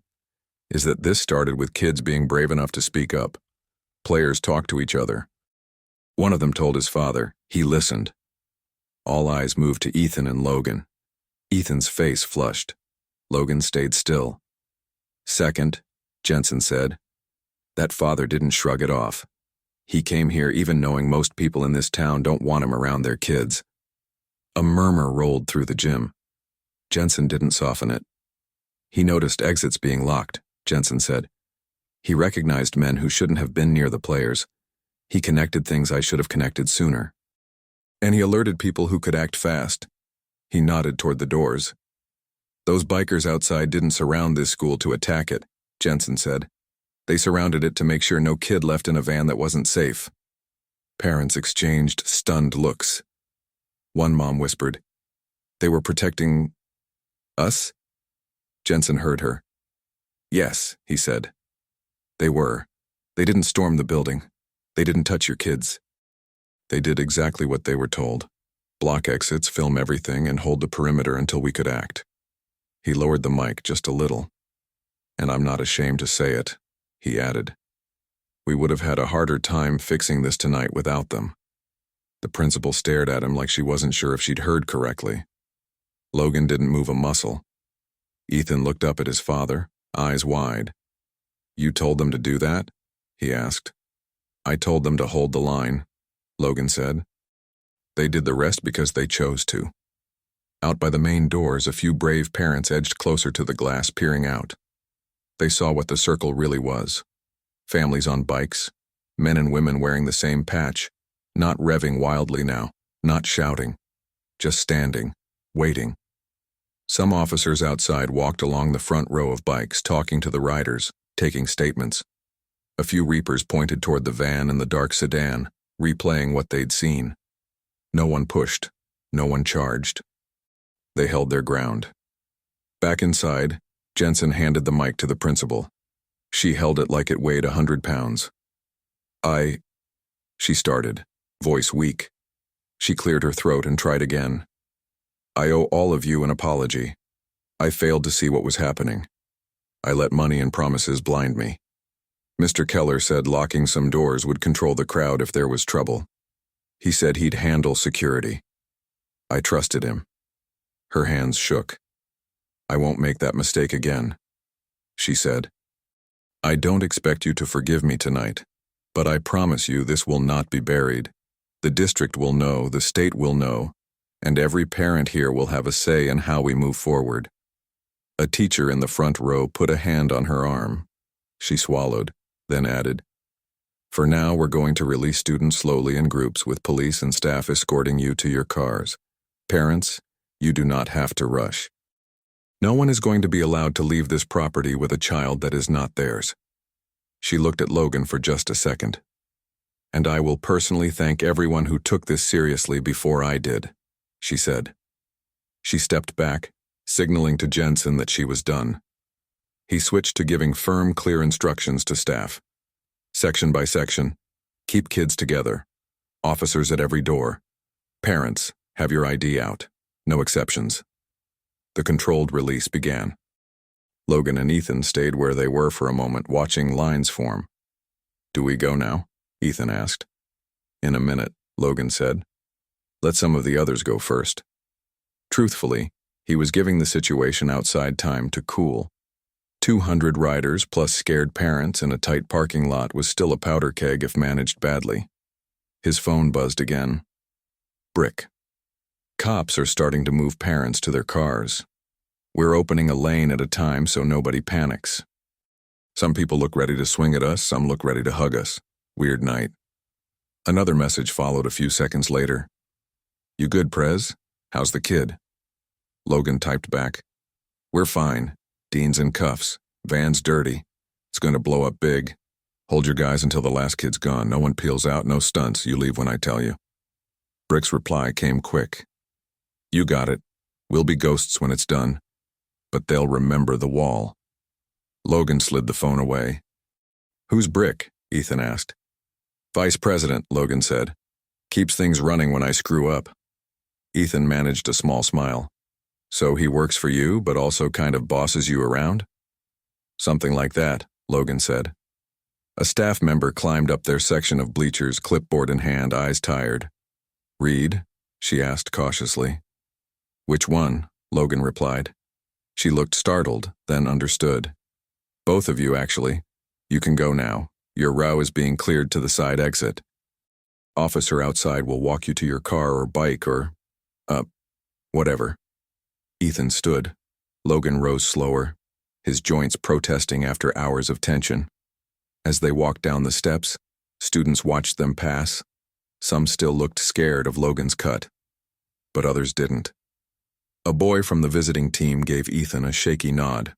is that this started with kids being brave enough to speak up. Players talked to each other. One of them told his father. He listened. All eyes moved to Ethan and Logan. Ethan's face flushed. Logan stayed still. Second, Jensen said, that father didn't shrug it off. He came here even knowing most people in this town don't want him around their kids. A murmur rolled through the gym. Jensen didn't soften it. He noticed exits being locked, Jensen said. He recognized men who shouldn't have been near the players. He connected things I should have connected sooner. And he alerted people who could act fast. He nodded toward the doors. Those bikers outside didn't surround this school to attack it, Jensen said. They surrounded it to make sure no kid left in a van that wasn't safe. Parents exchanged stunned looks. One mom whispered, "They were protecting us?" Jensen heard her. "Yes," he said. "They were. They didn't storm the building. They didn't touch your kids. They did exactly what they were told. Block exits, film everything, and hold the perimeter until we could act." He lowered the mic just a little. "And I'm not ashamed to say it," he added. "We would have had a harder time fixing this tonight without them." The principal stared at him like she wasn't sure if she'd heard correctly. Logan didn't move a muscle. Ethan looked up at his father, eyes wide. "You told them to do that?" he asked. "I told them to hold the line," Logan said. "They did the rest because they chose to." Out by the main doors, a few brave parents edged closer to the glass, peering out. They saw what the circle really was. Families on bikes, men and women wearing the same patch, not revving wildly now, not shouting, just standing, waiting. Some officers outside walked along the front row of bikes, talking to the riders, taking statements. A few reapers pointed toward the van and the dark sedan, replaying what they'd seen. No one pushed, no one charged. They held their ground. Back inside, Jensen handed the mic to the principal. She held it like it weighed 100 pounds. She started, voice weak. She cleared her throat and tried again. "I owe all of you an apology. I failed to see what was happening. I let money and promises blind me. Mr. Keller said locking some doors would control the crowd if there was trouble. He said he'd handle security. I trusted him." Her hands shook. "I won't make that mistake again," she said. "I don't expect you to forgive me tonight, but I promise you this will not be buried. The district will know, the state will know, and every parent here will have a say in how we move forward." A teacher in the front row put a hand on her arm. She swallowed, then added, "For now, we're going to release students slowly in groups with police and staff escorting you to your cars. Parents, you do not have to rush. No one is going to be allowed to leave this property with a child that is not theirs." She looked at Logan for just a second. "And I will personally thank everyone who took this seriously before I did," she said. She stepped back, signaling to Jensen that she was done. He switched to giving firm, clear instructions to staff. Section by section, keep kids together. Officers at every door. Parents, have your ID out. No exceptions. The controlled release began. Logan and Ethan stayed where they were for a moment, watching lines form. "Do we go now?" Ethan asked. "In a minute," Logan said. "Let some of the others go first." Truthfully, he was giving the situation outside time to cool. 200 riders plus scared parents in a tight parking lot was still a powder keg if managed badly. His phone buzzed again. Brick. "Cops are starting to move parents to their cars. We're opening a lane at a time so nobody panics. Some people look ready to swing at us, some look ready to hug us. Weird night." Another message followed a few seconds later. "You good, Prez? How's the kid?" Logan typed back. "We're fine. Dean's in cuffs. Van's dirty. It's going to blow up big. Hold your guys until the last kid's gone. No one peels out, no stunts. You leave when I tell you." Brick's reply came quick. "You got it. We'll be ghosts when it's done. but they'll remember the wall. Logan slid the phone away. "Who's Brick?" Ethan asked. "Vice President," Logan said. "Keeps things running when I screw up." Ethan managed a small smile. "So he works for you, but also kind of bosses you around?" "Something like that," Logan said. A staff member climbed up their section of bleachers, clipboard in hand, eyes tired. "Reed?" she asked cautiously. "Which one?" Logan replied. She looked startled, then understood. "Both of you, actually. You can go now. Your row is being cleared to the side exit. Officer outside will walk you to your car or bike or, whatever." Ethan stood. Logan rose slower, his joints protesting after hours of tension. As they walked down the steps, students watched them pass. Some still looked scared of Logan's cut, but others didn't. A boy from the visiting team gave Ethan a shaky nod.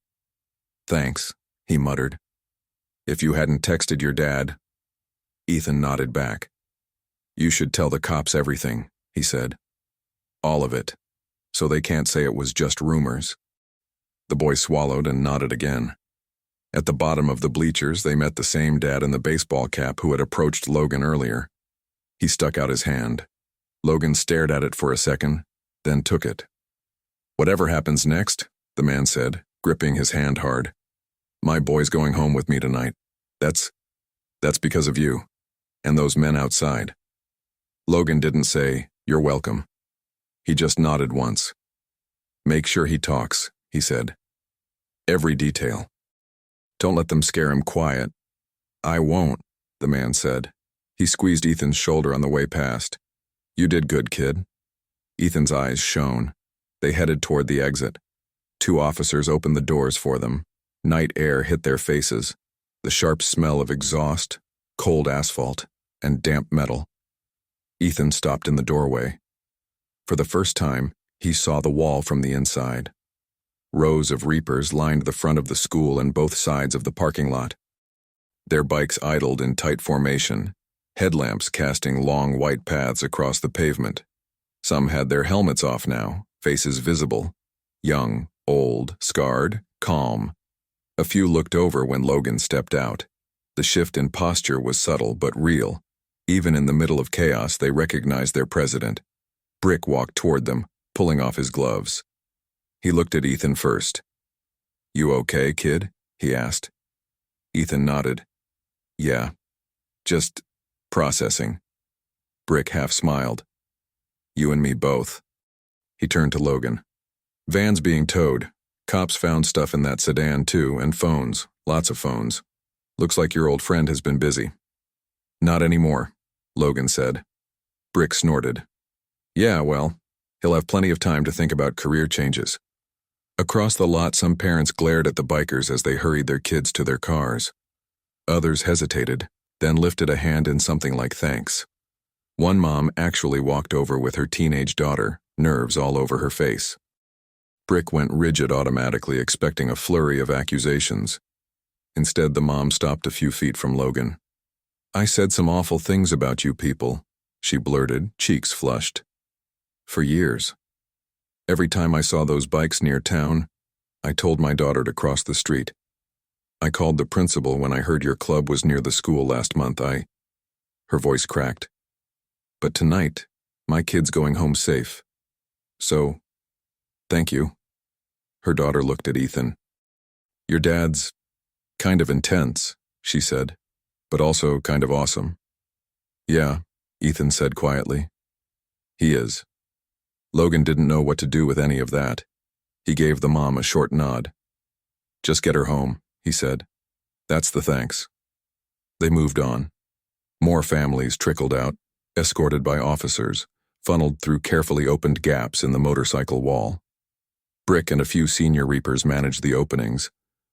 "Thanks," he muttered. "If you hadn't texted your dad..." Ethan nodded back. "You should tell the cops everything," he said. "All of it, so they can't say it was just rumors." The boy swallowed and nodded again. At the bottom of the bleachers, they met the same dad in the baseball cap who had approached Logan earlier. He stuck out his hand. Logan stared at it for a second, then took it. "Whatever happens next," the man said, gripping his hand hard, "my boy's going home with me tonight. That's because of you, and those men outside." Logan didn't say, "You're welcome." He just nodded once. "Make sure he talks," he said. "Every detail. Don't let them scare him quiet." "I won't," the man said. He squeezed Ethan's shoulder on the way past. "You did good, kid." Ethan's eyes shone. They headed toward the exit. 2 officers opened the doors for them. Night air hit their faces, the sharp smell of exhaust, cold asphalt, and damp metal. Ethan stopped in the doorway. For the first time, he saw the wall from the inside. Rows of reapers lined the front of the school and both sides of the parking lot. Their bikes idled in tight formation, headlamps casting long white paths across the pavement. Some had their helmets off now, faces visible. Young, old, scarred, calm. A few looked over when Logan stepped out. The shift in posture was subtle but real. Even in the middle of chaos, they recognized their president. Brick walked toward them, pulling off his gloves. He looked at Ethan first. "You okay, kid?" he asked. Ethan nodded. "Yeah. Just processing." Brick half smiled. "You and me both." He turned to Logan. "Van's being towed. Cops found stuff in that sedan too, and phones. Lots of phones. Looks like your old friend has been busy." "Not anymore," Logan said. Brick snorted. "Yeah, well, he'll have plenty of time to think about career changes." Across the lot, some parents glared at the bikers as they hurried their kids to their cars. Others hesitated, then lifted a hand in something like thanks. One mom actually walked over with her teenage daughter, nerves all over her face. Brick went rigid automatically, expecting a flurry of accusations. Instead, the mom stopped a few feet from Logan. "I said some awful things about you people," she blurted, cheeks flushed. "For years. Every time I saw those bikes near town, I told my daughter to cross the street. I called the principal when I heard your club was near the school last month. Her voice cracked. "But tonight, my kid's going home safe. So, thank you." Her daughter looked at Ethan. "Your dad's kind of intense," she said, "but also kind of awesome." "Yeah," Ethan said quietly. "He is." Logan didn't know what to do with any of that. He gave the mom a short nod. "Just get her home," he said. "That's the thanks." They moved on. More families trickled out, escorted by officers, funneled through carefully opened gaps in the motorcycle wall. Brick and a few senior reapers managed the openings,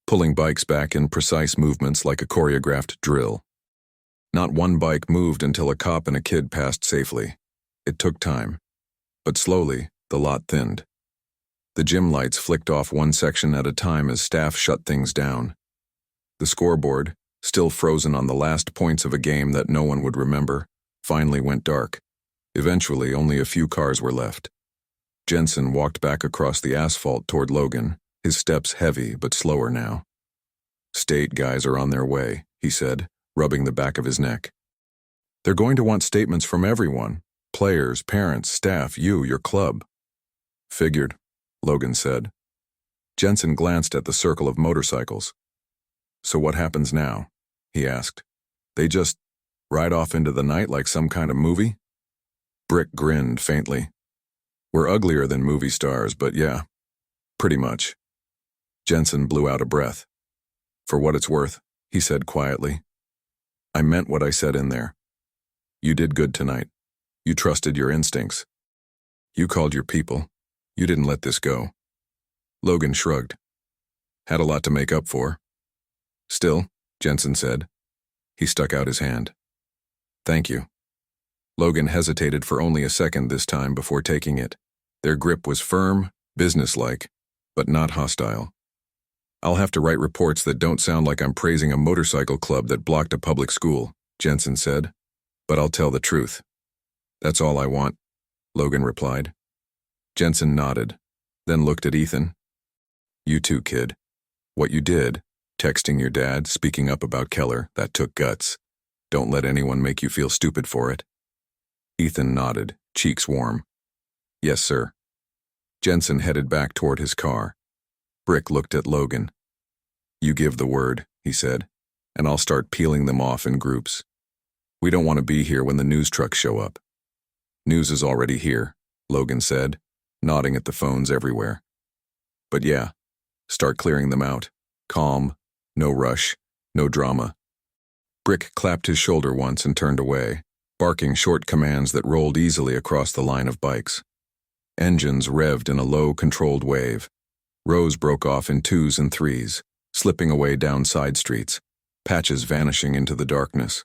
pulling bikes back in precise movements like a choreographed drill. Not one bike moved until a cop and a kid passed safely. It took time. But slowly, the lot thinned. The gym lights flicked off one section at a time as staff shut things down. The scoreboard, still frozen on the last points of a game that no one would remember, finally went dark. Eventually, only a few cars were left. Jensen walked back across the asphalt toward Logan, his steps heavy but slower now. State guys are on their way, he said, rubbing the back of his neck. They're going to want statements from everyone. Players, parents, staff, you, your club. Figured, Logan said. Jensen glanced at the circle of motorcycles. So what happens now? He asked. They just ride off into the night like some kind of movie? Brick grinned faintly. We're uglier than movie stars, but yeah, pretty much. Jensen blew out a breath. For what it's worth, he said quietly. I meant what I said in there. You did good tonight. You trusted your instincts. You called your people. You didn't let this go. Logan shrugged. Had a lot to make up for. Still, Jensen said. He stuck out his hand. Thank you. Logan hesitated for only a second this time before taking it. Their grip was firm, businesslike, but not hostile. I'll have to write reports that don't sound like I'm praising a motorcycle club that blocked a public school, Jensen said. But I'll tell the truth. That's all I want, Logan replied. Jensen nodded, then looked at Ethan. You too, kid. What you did, texting your dad, speaking up about Keller, that took guts. Don't let anyone make you feel stupid for it. Ethan nodded, cheeks warm. Yes, sir. Jensen headed back toward his car. Brick looked at Logan. You give the word, he said, and I'll start peeling them off in groups. We don't want to be here when the news trucks show up. News is already here, Logan said, nodding at the phones everywhere. But yeah, start clearing them out. Calm, no rush, no drama. Brick clapped his shoulder once and turned away, barking short commands that rolled easily across the line of bikes. Engines revved in a low, controlled wave. Rows broke off in twos and threes, slipping away down side streets, patches vanishing into the darkness.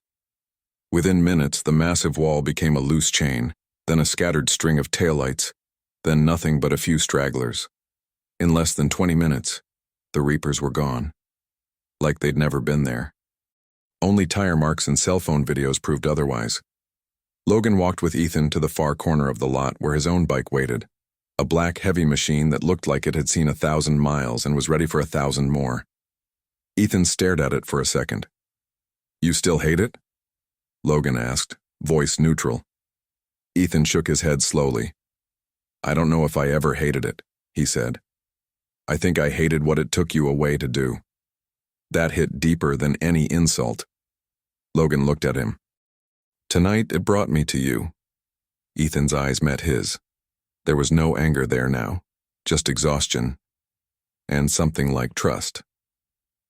Within minutes, the massive wall became a loose chain, then a scattered string of taillights, then nothing but a few stragglers. In less than 20 minutes, the Reapers were gone. Like they'd never been there. Only tire marks and cell phone videos proved otherwise. Logan walked with Ethan to the far corner of the lot where his own bike waited, a black heavy machine that looked like it had seen 1,000 miles and was ready for 1,000 more. Ethan stared at it for a second. You still hate it? Logan asked, voice neutral. Ethan shook his head slowly. I don't know if I ever hated it, he said. I think I hated what it took you away to do. That hit deeper than any insult. Logan looked at him. Tonight it brought me to you. Ethan's eyes met his. There was no anger there now, just exhaustion. And something like trust.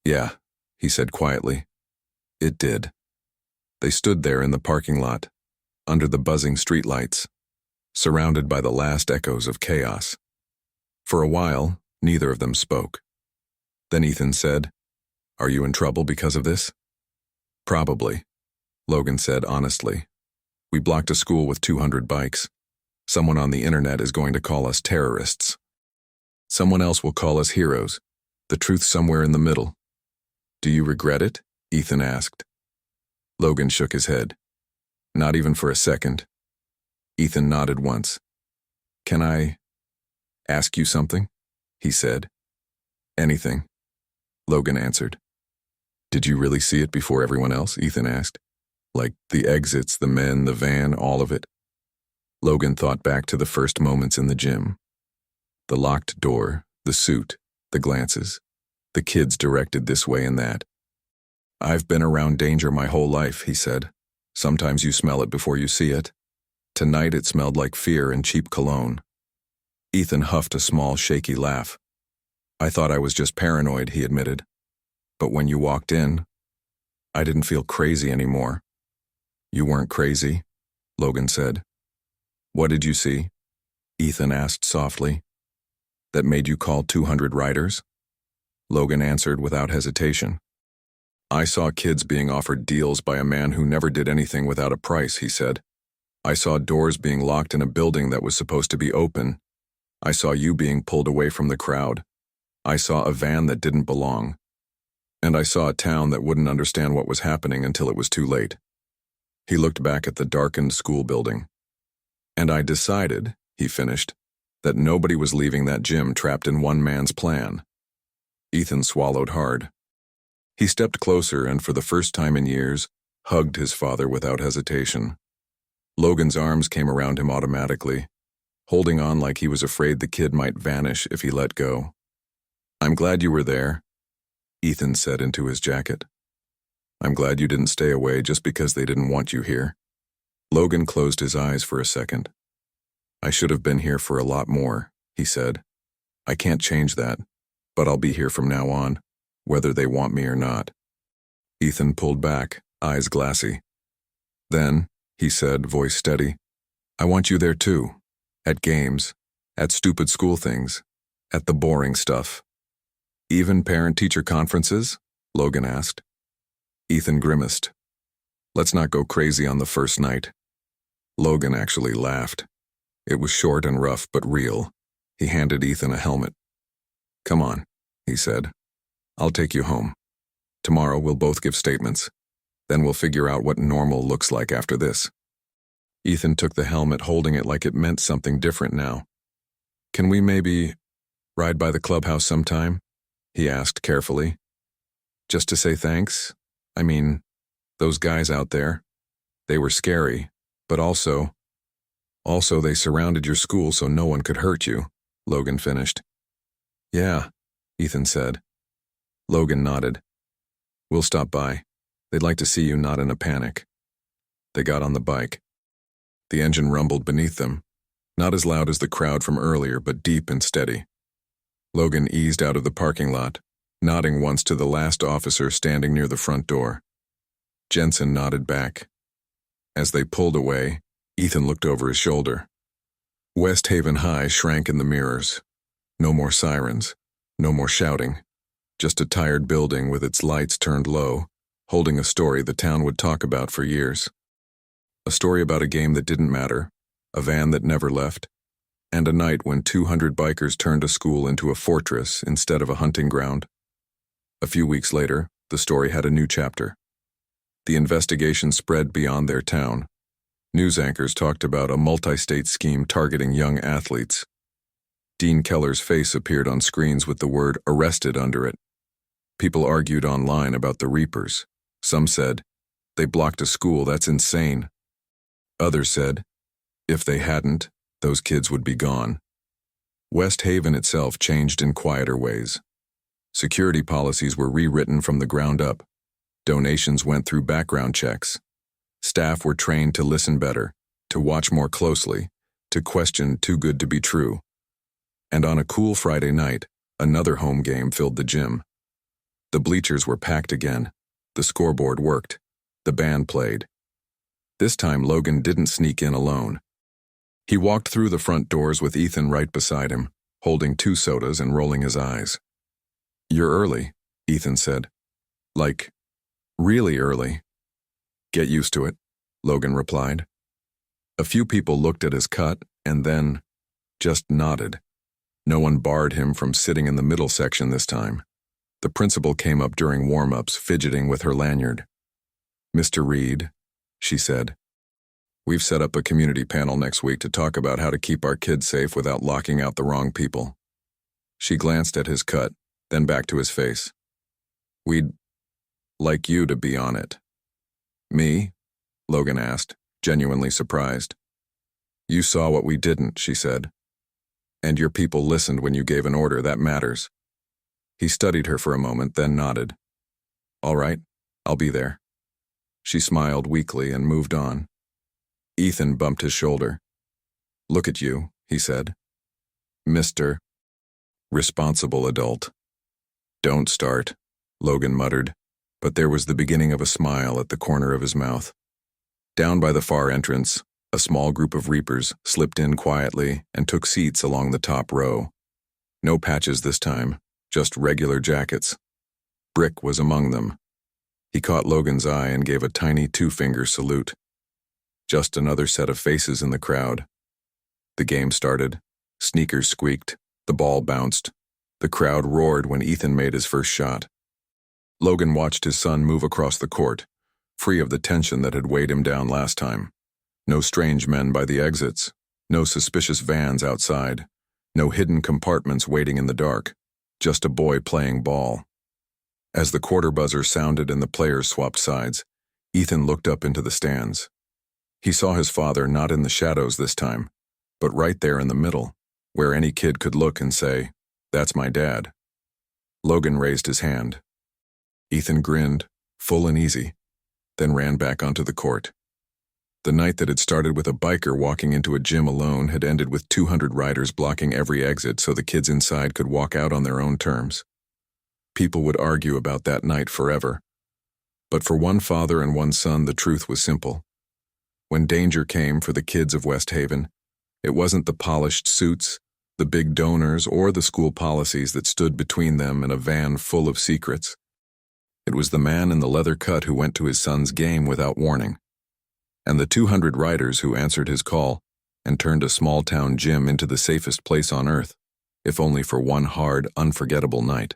Yeah, he said quietly. It did. They stood there in the parking lot, under the buzzing streetlights, surrounded by the last echoes of chaos. For a while, neither of them spoke. Then Ethan said, Are you in trouble because of this? Probably, Logan said honestly. We blocked a school with 200 bikes. Someone on the internet is going to call us terrorists. Someone else will call us heroes. The truth's somewhere in the middle. Do you regret it? Ethan asked. Logan shook his head. Not even for a second. Ethan nodded once. Can I ask you something? He said. Anything, Logan answered. Did you really see it before everyone else? Ethan asked. Like the exits, the men, the van, all of it. Logan thought back to the first moments in the gym. The locked door, the suit, the glances, the kids directed this way and that. I've been around danger my whole life, he said. Sometimes you smell it before you see it. Tonight it smelled like fear and cheap cologne. Ethan huffed a small, shaky laugh. I thought I was just paranoid, he admitted. But when you walked in, I didn't feel crazy anymore. You weren't crazy, Logan said. What did you see? Ethan asked softly. That made you call 200 riders? Logan answered without hesitation. I saw kids being offered deals by a man who never did anything without a price, he said. I saw doors being locked in a building that was supposed to be open. I saw you being pulled away from the crowd. I saw a van that didn't belong. And I saw a town that wouldn't understand what was happening until it was too late. He looked back at the darkened school building. And I decided, he finished, that nobody was leaving that gym trapped in one man's plan. Ethan swallowed hard. He stepped closer and, for the first time in years, hugged his father without hesitation. Logan's arms came around him automatically, holding on like he was afraid the kid might vanish if he let go. "I'm glad you were there," Ethan said into his jacket. "I'm glad you didn't stay away just because they didn't want you here." Logan closed his eyes for a second. "I should have been here for a lot more," he said. "I can't change that, but I'll be here from now on, whether they want me or not." Ethan pulled back, eyes glassy. "Then," he said, voice steady, "I want you there too. At games, at stupid school things, at the boring stuff." "Even parent-teacher conferences?" Logan asked. Ethan grimaced. "Let's not go crazy on the first night." Logan actually laughed. It was short and rough, but real. He handed Ethan a helmet. "Come on," he said. "I'll take you home. Tomorrow we'll both give statements. Then we'll figure out what normal looks like after this." Ethan took the helmet, holding it like it meant something different now. "Can we maybe ride by the clubhouse sometime?" he asked carefully. "Just to say thanks? I mean, those guys out there, they were scary, but also they surrounded your school so no one could hurt you," Logan finished. "Yeah," Ethan said. Logan nodded. "We'll stop by. They'd like to see you not in a panic." They got on the bike. The engine rumbled beneath them, not as loud as the crowd from earlier, but deep and steady. Logan eased out of the parking lot, nodding once to the last officer standing near the front door. Jensen nodded back. As they pulled away, Ethan looked over his shoulder. West Haven High shrank in the mirrors. No more sirens, no more shouting, just a tired building with its lights turned low, holding a story the town would talk about for years. A story about a game that didn't matter, a van that never left, and a night when 200 bikers turned a school into a fortress instead of a hunting ground. A few weeks later, the story had a new chapter. The investigation spread beyond their town. News anchors talked about a multi-state scheme targeting young athletes. Dean Keller's face appeared on screens with the word "arrested" under it. People argued online about the Reapers. Some said, "They blocked a school, that's insane." Others said, if they hadn't, those kids would be gone. West Haven itself changed in quieter ways. Security policies were rewritten from the ground up. Donations went through background checks. Staff were trained to listen better, to watch more closely, to question too good to be true. And on a cool Friday night, another home game filled the gym. The bleachers were packed again. The scoreboard worked. The band played. This time Logan didn't sneak in alone. He walked through the front doors with Ethan right beside him, holding 2 sodas and rolling his eyes. "You're early," Ethan said. "Like, really early." "Get used to it," Logan replied. A few people looked at his cut and then just nodded. No one barred him from sitting in the middle section this time. The principal came up during warm-ups, fidgeting with her lanyard. "Mr. Reed," she said, "we've set up a community panel next week to talk about how to keep our kids safe without locking out the wrong people." She glanced at his cut, then back to his face. "We'd like you to be on it." "Me?" Logan asked, genuinely surprised. "You saw what we didn't," she said. "And your people listened when you gave an order, that matters." He studied her for a moment, then nodded. "All right, I'll be there." She smiled weakly and moved on. Ethan bumped his shoulder. "Look at you," he said. "Mr. Responsible adult." "Don't start," Logan muttered, but there was the beginning of a smile at the corner of his mouth. Down by the far entrance, a small group of Reapers slipped in quietly and took seats along the top row. No patches this time, just regular jackets. Brick was among them. He caught Logan's eye and gave a tiny 2-finger salute. Just another set of faces in the crowd. The game started. Sneakers squeaked. The ball bounced. The crowd roared when Ethan made his first shot. Logan watched his son move across the court, free of the tension that had weighed him down last time. No strange men by the exits. No suspicious vans outside. No hidden compartments waiting in the dark. just a boy playing ball. As the quarter buzzer sounded and the players swapped sides, Ethan looked up into the stands. He saw his father not in the shadows this time, but right there in the middle, where any kid could look and say, "That's my dad." Logan raised his hand. Ethan grinned, full and easy, then ran back onto the court. The night that had started with a biker walking into a gym alone had ended with 200 riders blocking every exit so the kids inside could walk out on their own terms. People would argue about that night forever. But for one father and one son, the truth was simple. When danger came for the kids of West Haven, it wasn't the polished suits, the big donors, or the school policies that stood between them and a van full of secrets. It was the man in the leather cut who went to his son's game without warning, and the 200 riders who answered his call and turned a small-town gym into the safest place on earth, if only for one hard, unforgettable night.